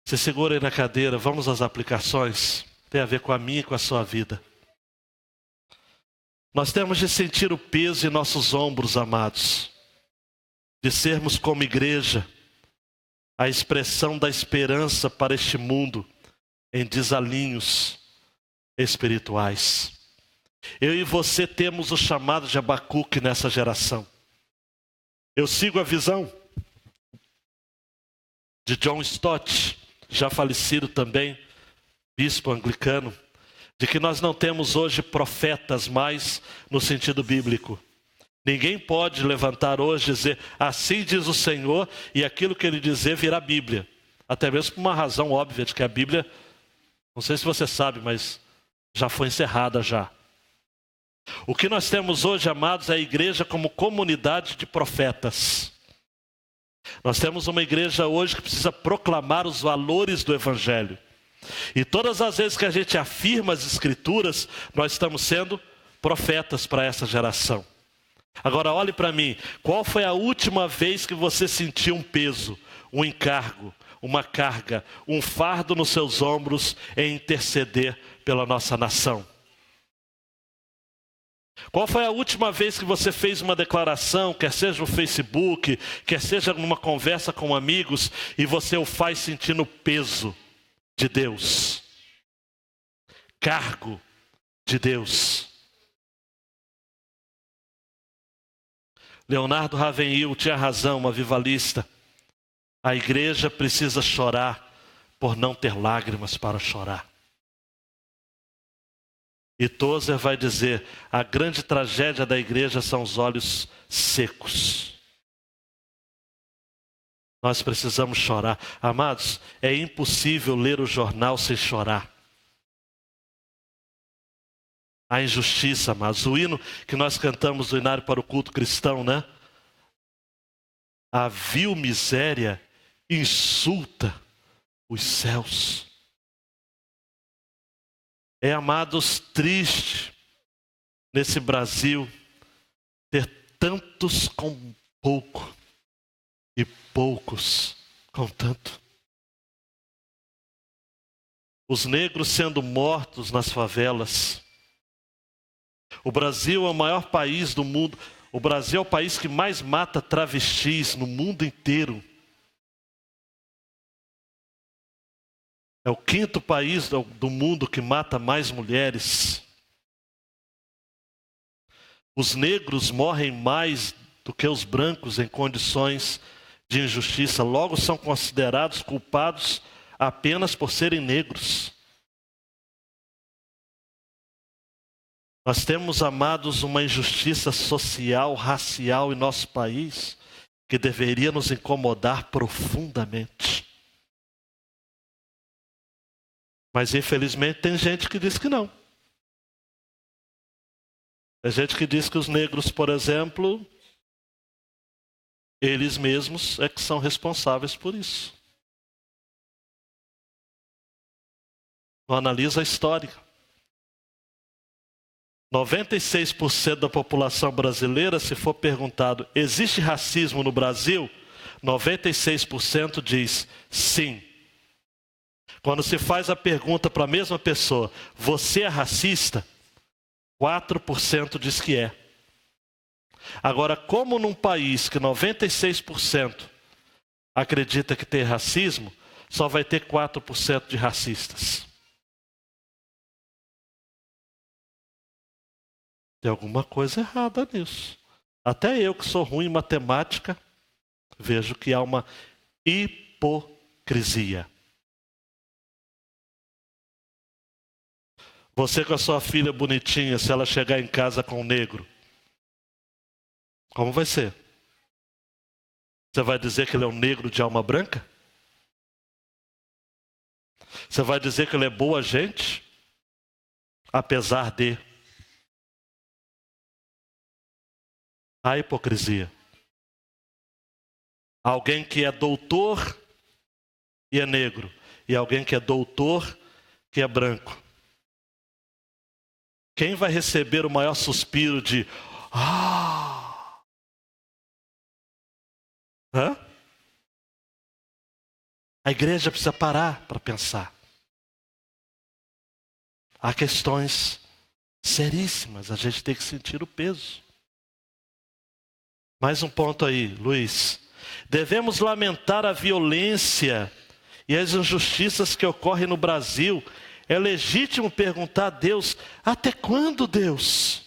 Se segura aí na cadeira, vamos às aplicações. Tem a ver com a minha e com a sua vida. Nós temos de sentir o peso em nossos ombros, amados, de sermos como igreja a expressão da esperança para este mundo em desalinhos espirituais. Eu e você temos o chamado de Abacuque nessa geração. Eu sigo a visão de John Stott, já falecido também, bispo anglicano, de que nós não temos hoje profetas mais no sentido bíblico. Ninguém pode levantar hoje e dizer, assim diz o Senhor, e aquilo que ele dizer virá Bíblia. Até mesmo por uma razão óbvia de que a Bíblia, não sei se você sabe, mas já foi encerrada já. O que nós temos hoje, amados, é a igreja como comunidade de profetas. Nós temos uma igreja hoje que precisa proclamar os valores do Evangelho. E todas as vezes que a gente afirma as Escrituras, nós estamos sendo profetas para essa geração. Agora olhe para mim, qual foi a última vez que você sentiu um peso, um encargo, uma carga, um fardo nos seus ombros em interceder pela nossa nação? Qual foi a última vez que você fez uma declaração, quer seja no Facebook, quer seja numa conversa com amigos, e você o faz sentindo o peso de Deus, cargo de Deus? Leonardo Ravenhill tinha razão, uma avivalista. A igreja precisa chorar por não ter lágrimas para chorar. E Tozer vai dizer, a grande tragédia da igreja são os olhos secos. Nós precisamos chorar. Amados, é impossível ler o jornal sem chorar. A injustiça, mas o hino que nós cantamos no Inário para o Culto Cristão, né? A vil miséria insulta os céus. É, amados, triste nesse Brasil ter tantos com pouco e poucos com tanto. Os negros sendo mortos nas favelas. O Brasil é o maior país do mundo. O Brasil é o país que mais mata travestis no mundo inteiro. É o quinto país do mundo que mata mais mulheres. Os negros morrem mais do que os brancos em condições de injustiça. Logo são considerados culpados apenas por serem negros. Nós temos, amados, uma injustiça social, racial em nosso país que deveria nos incomodar profundamente. Mas infelizmente tem gente que diz que não. Tem gente que diz que os negros, por exemplo, eles mesmos é que são responsáveis por isso. Não analisa a história. 96% da população brasileira, se for perguntado, existe racismo no Brasil? 96% diz sim. Quando se faz a pergunta para a mesma pessoa, você é racista? 4% diz que é. Agora, como num país que 96% acredita que tem racismo, só vai ter 4% de racistas? Tem alguma coisa errada nisso. Até eu que sou ruim em matemática, vejo que há uma hipocrisia. Você com a sua filha bonitinha, se ela chegar em casa com um negro, como vai ser? Você vai dizer que ele é um negro de alma branca? Você vai dizer que ele é boa gente? Apesar de... A hipocrisia. Alguém que é doutor e é negro, e alguém que é doutor que é branco. Quem vai receber o maior suspiro de Hã? A igreja precisa parar para pensar. Há questões seríssimas, a gente tem que sentir o peso. Mais um ponto aí, Luiz. Devemos lamentar a violência e as injustiças que ocorrem no Brasil. É legítimo perguntar a Deus, até quando, Deus?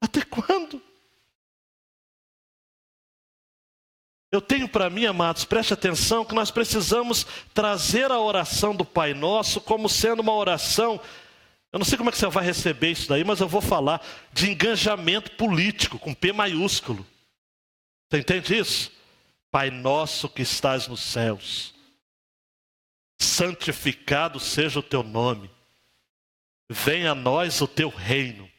Até quando? Eu tenho para mim, amados, preste atenção, que nós precisamos trazer a oração do Pai Nosso como sendo uma oração, eu não sei como é que você vai receber isso daí, mas eu vou falar de engajamento político, com P maiúsculo. Você entende isso? Pai Nosso que estás nos céus, santificado seja o teu nome, venha a nós o teu reino,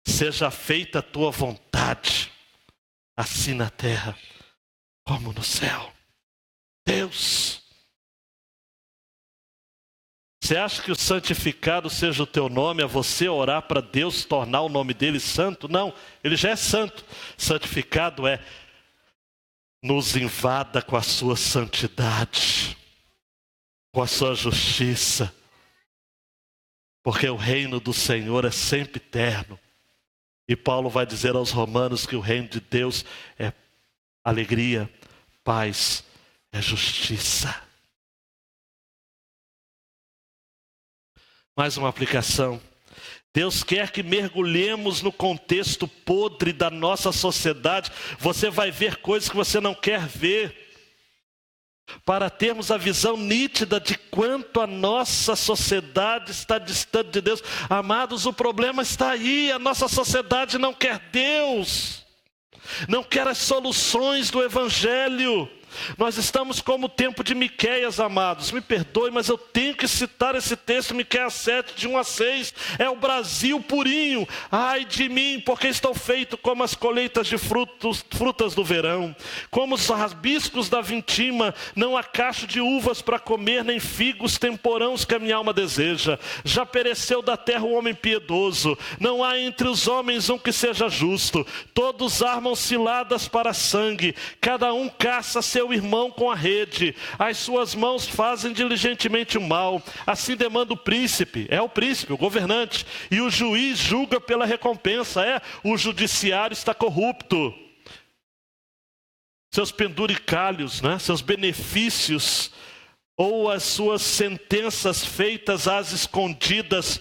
seja feita a tua vontade, assim na terra como no céu. Deus, você acha que o santificado seja o teu nome, é você orar para Deus tornar o nome dele santo? Não, ele já é santo. Santificado é nos invada com a sua santidade, com a sua justiça, porque o reino do Senhor é sempre eterno. E Paulo vai dizer aos romanos que o reino de Deus é alegria, paz, é justiça. Mais uma aplicação. Deus quer que mergulhemos no contexto podre da nossa sociedade. Você vai ver coisas que você não quer ver, para termos a visão nítida de quanto a nossa sociedade está distante de Deus. Amados, o problema está aí, a nossa sociedade não quer Deus, não quer as soluções do Evangelho. Nós estamos como o tempo de Miqueias, amados. Me perdoe, mas eu tenho que citar esse texto, Miqueias 7, de 1 a 6. É o Brasil purinho. Ai de mim, porque estou feito como as colheitas de frutas do verão. Como os rabiscos da vindima, não há cacho de uvas para comer, nem figos temporãos que a minha alma deseja. Já pereceu da terra o homem piedoso. Não há entre os homens um que seja justo. Todos armam ciladas para sangue. Cada um caça seu irmão com a rede, as suas mãos fazem diligentemente o mal, assim demanda o príncipe, é o príncipe, o governante, e o juiz julga pela recompensa, o judiciário está corrupto. Seus penduricalhos, seus benefícios, ou as suas sentenças feitas às escondidas,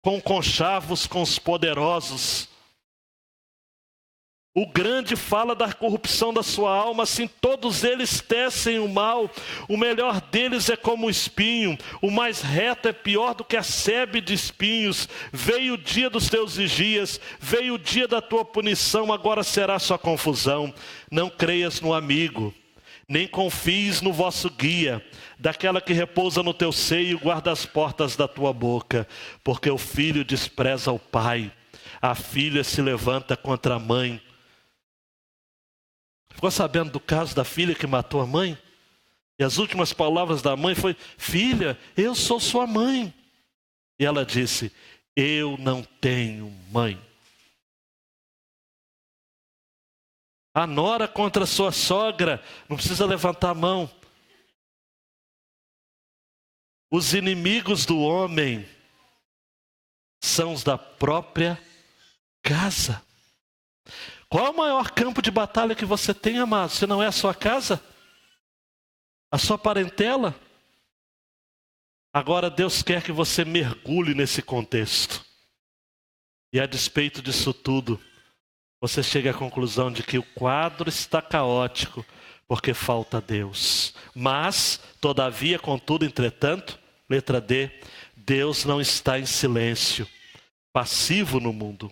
com conchavos com os poderosos. O grande fala da corrupção da sua alma, assim todos eles tecem o mal. O melhor deles é como o espinho, o mais reto é pior do que a sebe de espinhos. Veio o dia dos teus vigias, veio o dia da tua punição, agora será sua confusão. Não creias no amigo, nem confies no vosso guia, daquela que repousa no teu seio, guarda as portas da tua boca, porque o filho despreza o pai, a filha se levanta contra a mãe. Ficou sabendo do caso da filha que matou a mãe? E as últimas palavras da mãe foi: filha, eu sou sua mãe. E ela disse: eu não tenho mãe. A nora contra a sua sogra, não precisa levantar a mão. Os inimigos do homem são os da própria casa. Qual é o maior campo de batalha que você tem, amado? Se não é a sua casa? A sua parentela? Agora Deus quer que você mergulhe nesse contexto. E a despeito disso tudo, você chega à conclusão de que o quadro está caótico, porque falta Deus. Mas, todavia, contudo, entretanto, letra D, Deus não está em silêncio, passivo no mundo.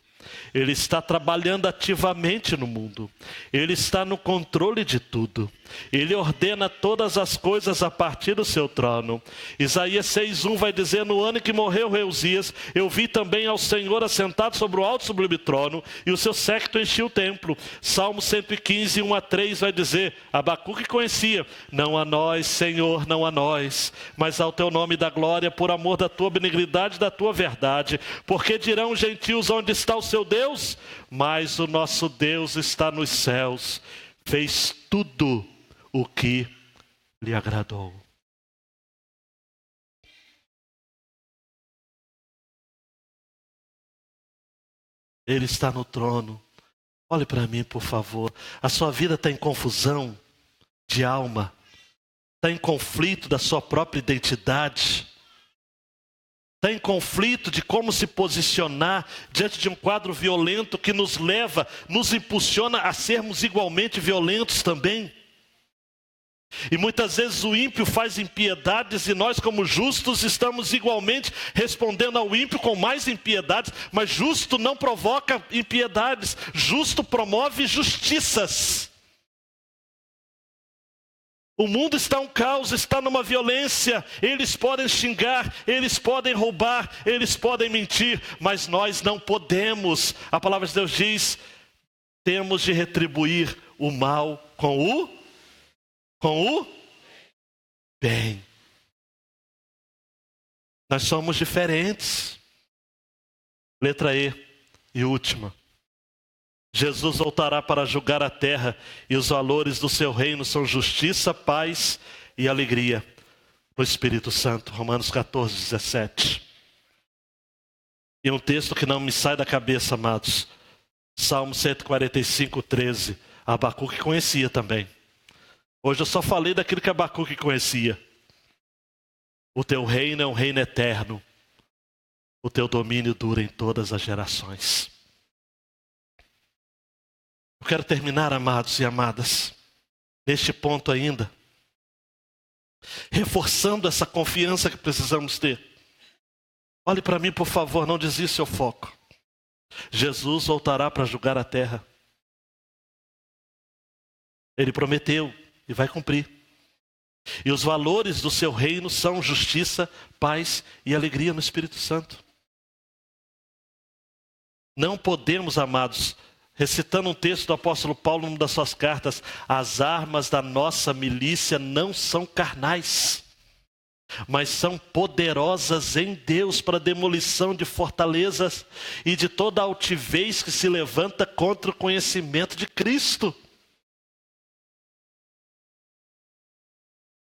Ele está trabalhando ativamente no mundo. Ele está no controle de tudo. Ele ordena todas as coisas a partir do seu trono. Isaías 6:1 vai dizer: no ano em que morreu rei Uzias, eu vi também ao Senhor assentado sobre o alto e sublime trono, e o seu séquito enchia o templo. Salmo 115, 1 a 3 vai dizer: Abacuque conhecia: não a nós, Senhor, não a nós, mas ao teu nome da glória, por amor da tua benignidade e da tua verdade. Porque dirão os gentios: onde está o seu Deus? Mas o nosso Deus está nos céus, fez tudo o que lhe agradou. Ele está no trono. Olhe para mim, por favor. A sua vida está em confusão de alma, está em conflito da sua própria identidade, está em conflito de como se posicionar diante de um quadro violento que nos leva, nos impulsiona a sermos igualmente violentos também. E muitas vezes o ímpio faz impiedades e nós, como justos, estamos igualmente respondendo ao ímpio com mais impiedades. Mas justo não provoca impiedades, justo promove justiças. O mundo está um caos, está numa violência. Eles podem xingar, eles podem roubar, eles podem mentir, mas nós não podemos. A palavra de Deus diz: temos de retribuir o mal com o bem. Nós somos diferentes. Letra E e última. Jesus voltará para julgar a terra e os valores do seu reino são justiça, paz e alegria no Espírito Santo. Romanos 14, 17. E um texto que não me sai da cabeça, amados. Salmo 145, 13. Abacuque conhecia também. Hoje eu só falei daquilo que Abacuque conhecia. O teu reino é um reino eterno. O teu domínio dura em todas as gerações. Eu quero terminar, amados e amadas, neste ponto ainda, reforçando essa confiança que precisamos ter. Olhe para mim, por favor, não desvie seu foco. Jesus voltará para julgar a terra. Ele prometeu e vai cumprir. E os valores do seu reino são justiça, paz e alegria no Espírito Santo. Não podemos, amados, recitando um texto do apóstolo Paulo numa das suas cartas, as armas da nossa milícia não são carnais, mas são poderosas em Deus para a demolição de fortalezas e de toda altivez que se levanta contra o conhecimento de Cristo.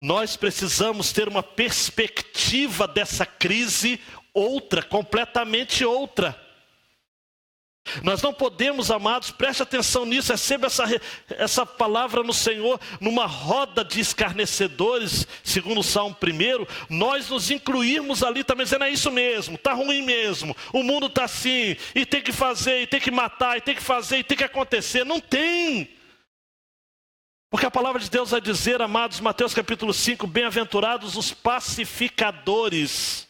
Nós precisamos ter uma perspectiva dessa crise outra, completamente outra. Nós não podemos, amados, preste atenção nisso, receba essa palavra no Senhor, numa roda de escarnecedores, segundo o Salmo 1, nós nos incluirmos ali também, dizendo: é isso mesmo, está ruim mesmo, o mundo está assim, e tem que fazer, e tem que matar, e tem que fazer, e tem que acontecer. Não tem. Porque a palavra de Deus vai dizer, amados, Mateus capítulo 5, bem-aventurados os pacificadores,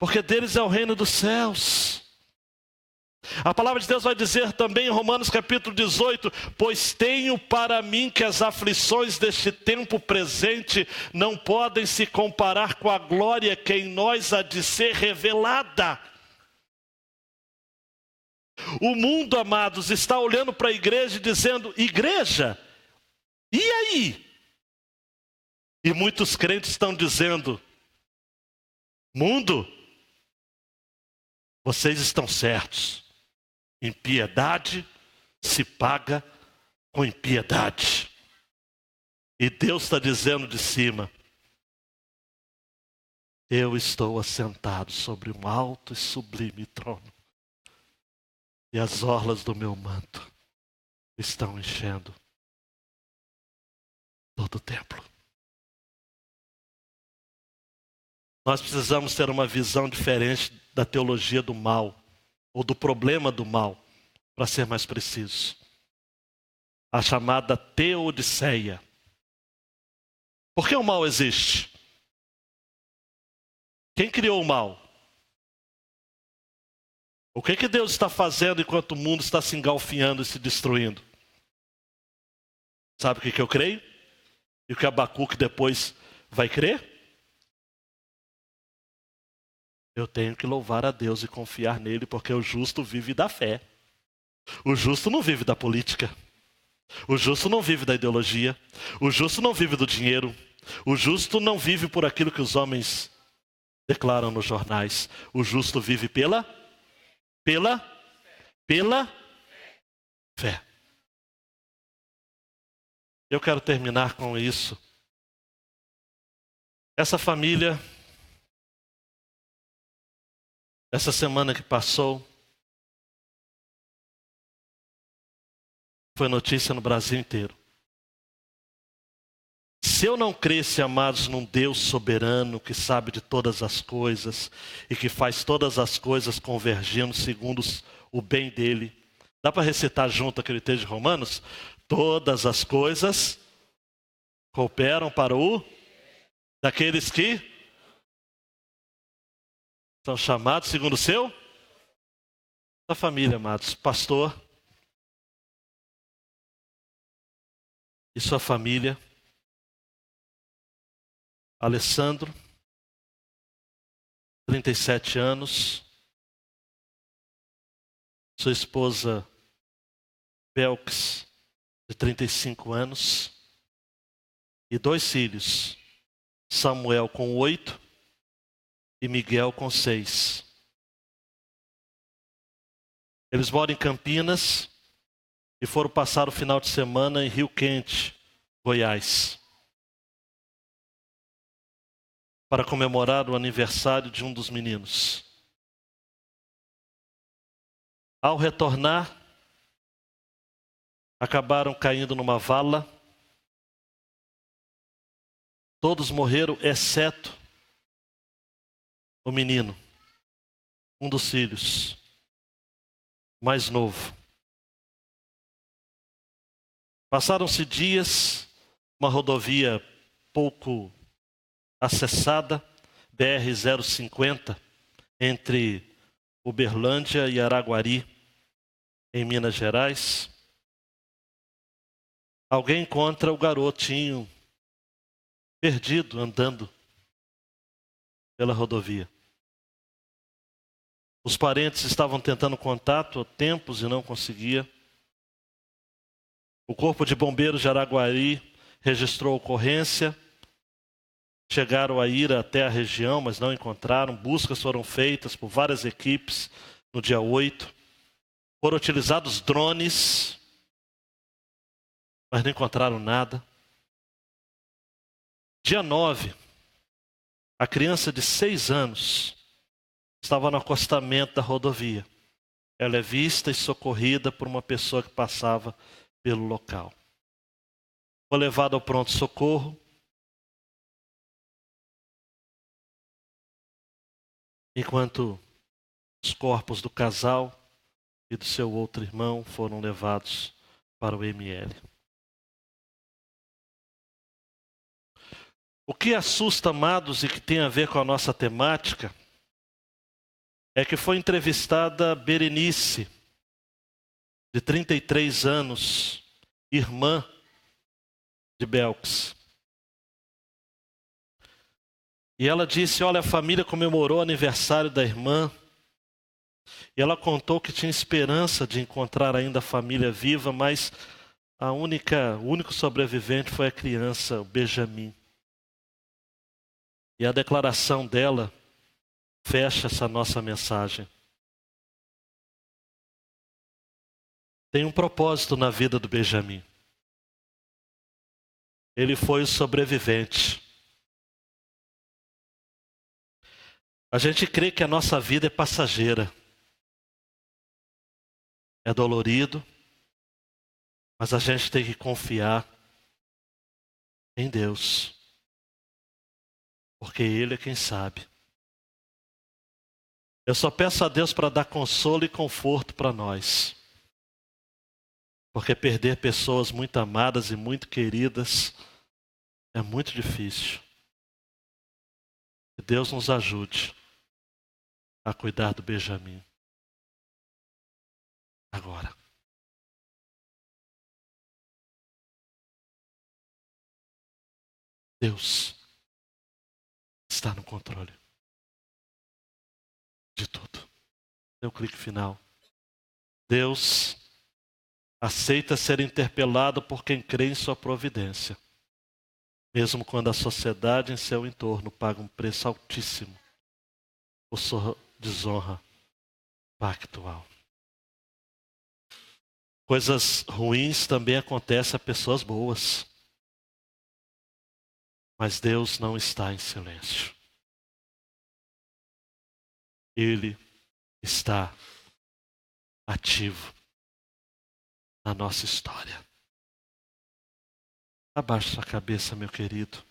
porque deles é o reino dos céus. A palavra de Deus vai dizer também em Romanos capítulo 18, pois tenho para mim que as aflições deste tempo presente não podem se comparar com a glória que em nós há de ser revelada. O mundo, amados, está olhando para a igreja e dizendo: igreja, e aí? E muitos crentes estão dizendo: mundo, vocês estão certos. Impiedade se paga com impiedade. E Deus está dizendo de cima: eu estou assentado sobre um alto e sublime trono. E as orlas do meu manto estão enchendo todo o templo. Nós precisamos ter uma visão diferente da teologia do mal, ou do problema do mal, para ser mais preciso. A chamada teodiceia. Por que o mal existe? Quem criou o mal? O que Deus está fazendo enquanto o mundo está se engalfinhando e se destruindo? Sabe o que eu creio? E o que Abacuque depois vai crer? Eu tenho que louvar a Deus e confiar nele, porque o justo vive da fé. O justo não vive da política. O justo não vive da ideologia. O justo não vive do dinheiro. O justo não vive por aquilo que os homens declaram nos jornais. O justo vive pela fé. Eu quero terminar com isso. Essa família, essa semana que passou, foi notícia no Brasil inteiro. se eu não cresce, amados, num Deus soberano que sabe de todas as coisas e que faz todas as coisas convergindo segundo o bem dele. Dá para recitar junto aquele texto de Romanos? Todas as coisas cooperam para o daqueles que são chamados segundo o seu da família, amados. Pastor e sua família, Alessandro, 37 anos, sua esposa Belks, de 35 anos, e 2 filhos, Samuel com 8 e Miguel com 6. Eles moram em Campinas e foram passar o final de semana em Rio Quente, Goiás, para comemorar o aniversário de um dos meninos. Ao retornar, acabaram caindo numa vala. Todos morreram, exceto o menino, um dos filhos, mais novo. Passaram-se dias, uma rodovia pouco acessada, BR-050, entre Uberlândia e Araguari, em Minas Gerais. Alguém encontra o garotinho perdido, andando pela rodovia. Os parentes estavam tentando contato há tempos e não conseguia. O Corpo de Bombeiros de Araguari registrou a ocorrência. Chegaram a ir até a região, mas não encontraram. Buscas foram feitas por várias equipes no dia 8. Foram utilizados drones, mas não encontraram nada. Dia 9, a criança de 6 anos estava no acostamento da rodovia. Ela é vista e socorrida por uma pessoa que passava pelo local. Foi levada ao pronto-socorro. Enquanto os corpos do casal e do seu outro irmão foram levados para o ML. O que assusta, amados, e que tem a ver com a nossa temática, é que foi entrevistada Berenice, de 33 anos, irmã de Belks. E ela disse, olha, a família comemorou o aniversário da irmã, e ela contou que tinha esperança de encontrar ainda a família viva, mas o único sobrevivente foi a criança, o Benjamin. E a declaração dela fecha essa nossa mensagem. Tem um propósito na vida do Benjamin. Ele foi o sobrevivente. A gente crê que a nossa vida é passageira. É dolorido, mas a gente tem que confiar em Deus. Porque Ele é quem sabe. Eu só peço a Deus para dar consolo e conforto para nós. Porque perder pessoas muito amadas e muito queridas é muito difícil. Que Deus nos ajude a cuidar do Benjamin. Agora. Deus está no controle de tudo. Dê o clique final. Deus aceita ser interpelado por quem crê em sua providência, mesmo quando a sociedade em seu entorno paga um preço altíssimo por sua desonra pactual. Coisas ruins também acontecem a pessoas boas. Mas Deus não está em silêncio. Ele está ativo na nossa história. Abaixe sua cabeça, meu querido.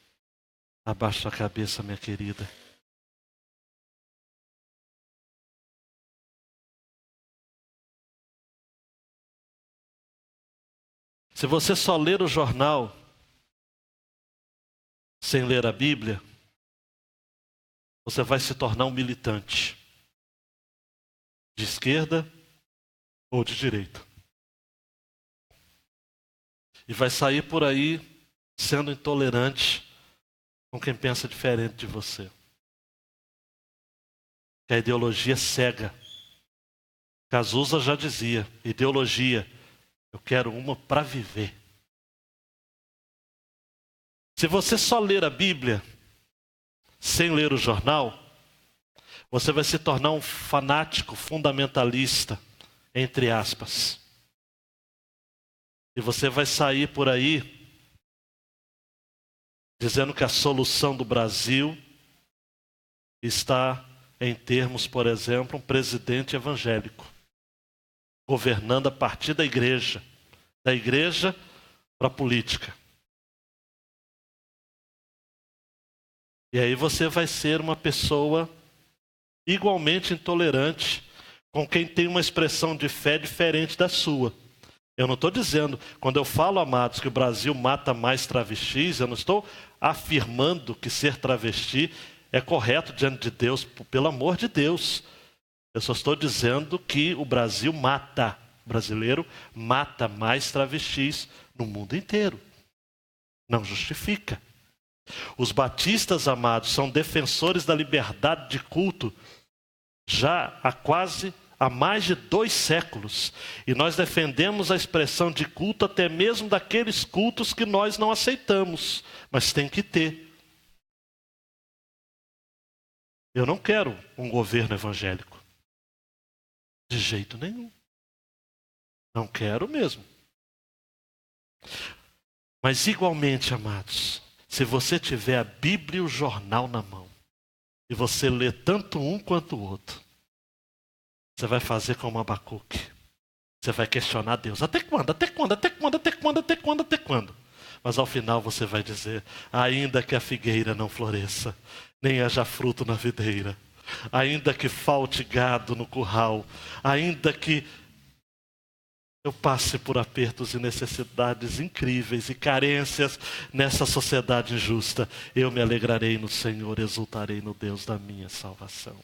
Abaixe sua cabeça, minha querida. Se você só ler o jornal sem ler a Bíblia, você vai se tornar um militante de esquerda ou de direita. E vai sair por aí sendo intolerante com quem pensa diferente de você. Que a ideologia cega. Cazuza já dizia, ideologia, eu quero uma para viver. Se você só ler a Bíblia sem ler o jornal, você vai se tornar um fanático fundamentalista, entre aspas. E você vai sair por aí dizendo que a solução do Brasil está em termos, por exemplo, um presidente evangélico, governando a partir da igreja para a política. E aí você vai ser uma pessoa igualmente intolerante com quem tem uma expressão de fé diferente da sua. Eu não estou dizendo, quando eu falo, amados, que o Brasil mata mais travestis, eu não estou afirmando que ser travesti é correto diante de Deus, pelo amor de Deus. Eu só estou dizendo que o Brasil mata, o brasileiro mata mais travestis no mundo inteiro. Não justifica. Os batistas, amados, são defensores da liberdade de culto já há mais de 2 séculos. E nós defendemos a expressão de culto até mesmo daqueles cultos que nós não aceitamos, mas tem que ter. Eu não quero um governo evangélico. De jeito nenhum. Não quero mesmo. Mas igualmente, amados, se você tiver a Bíblia e o jornal na mão, e você lê tanto um quanto o outro, você vai fazer como Abacuque. Você vai questionar Deus. Até quando? Até quando? Até quando? Até quando? Até quando? Até quando? Mas ao final você vai dizer, ainda que a figueira não floresça, nem haja fruto na videira, ainda que falte gado no curral, ainda que eu passe por apertos e necessidades incríveis e carências nessa sociedade injusta, eu me alegrarei no Senhor, exultarei no Deus da minha salvação.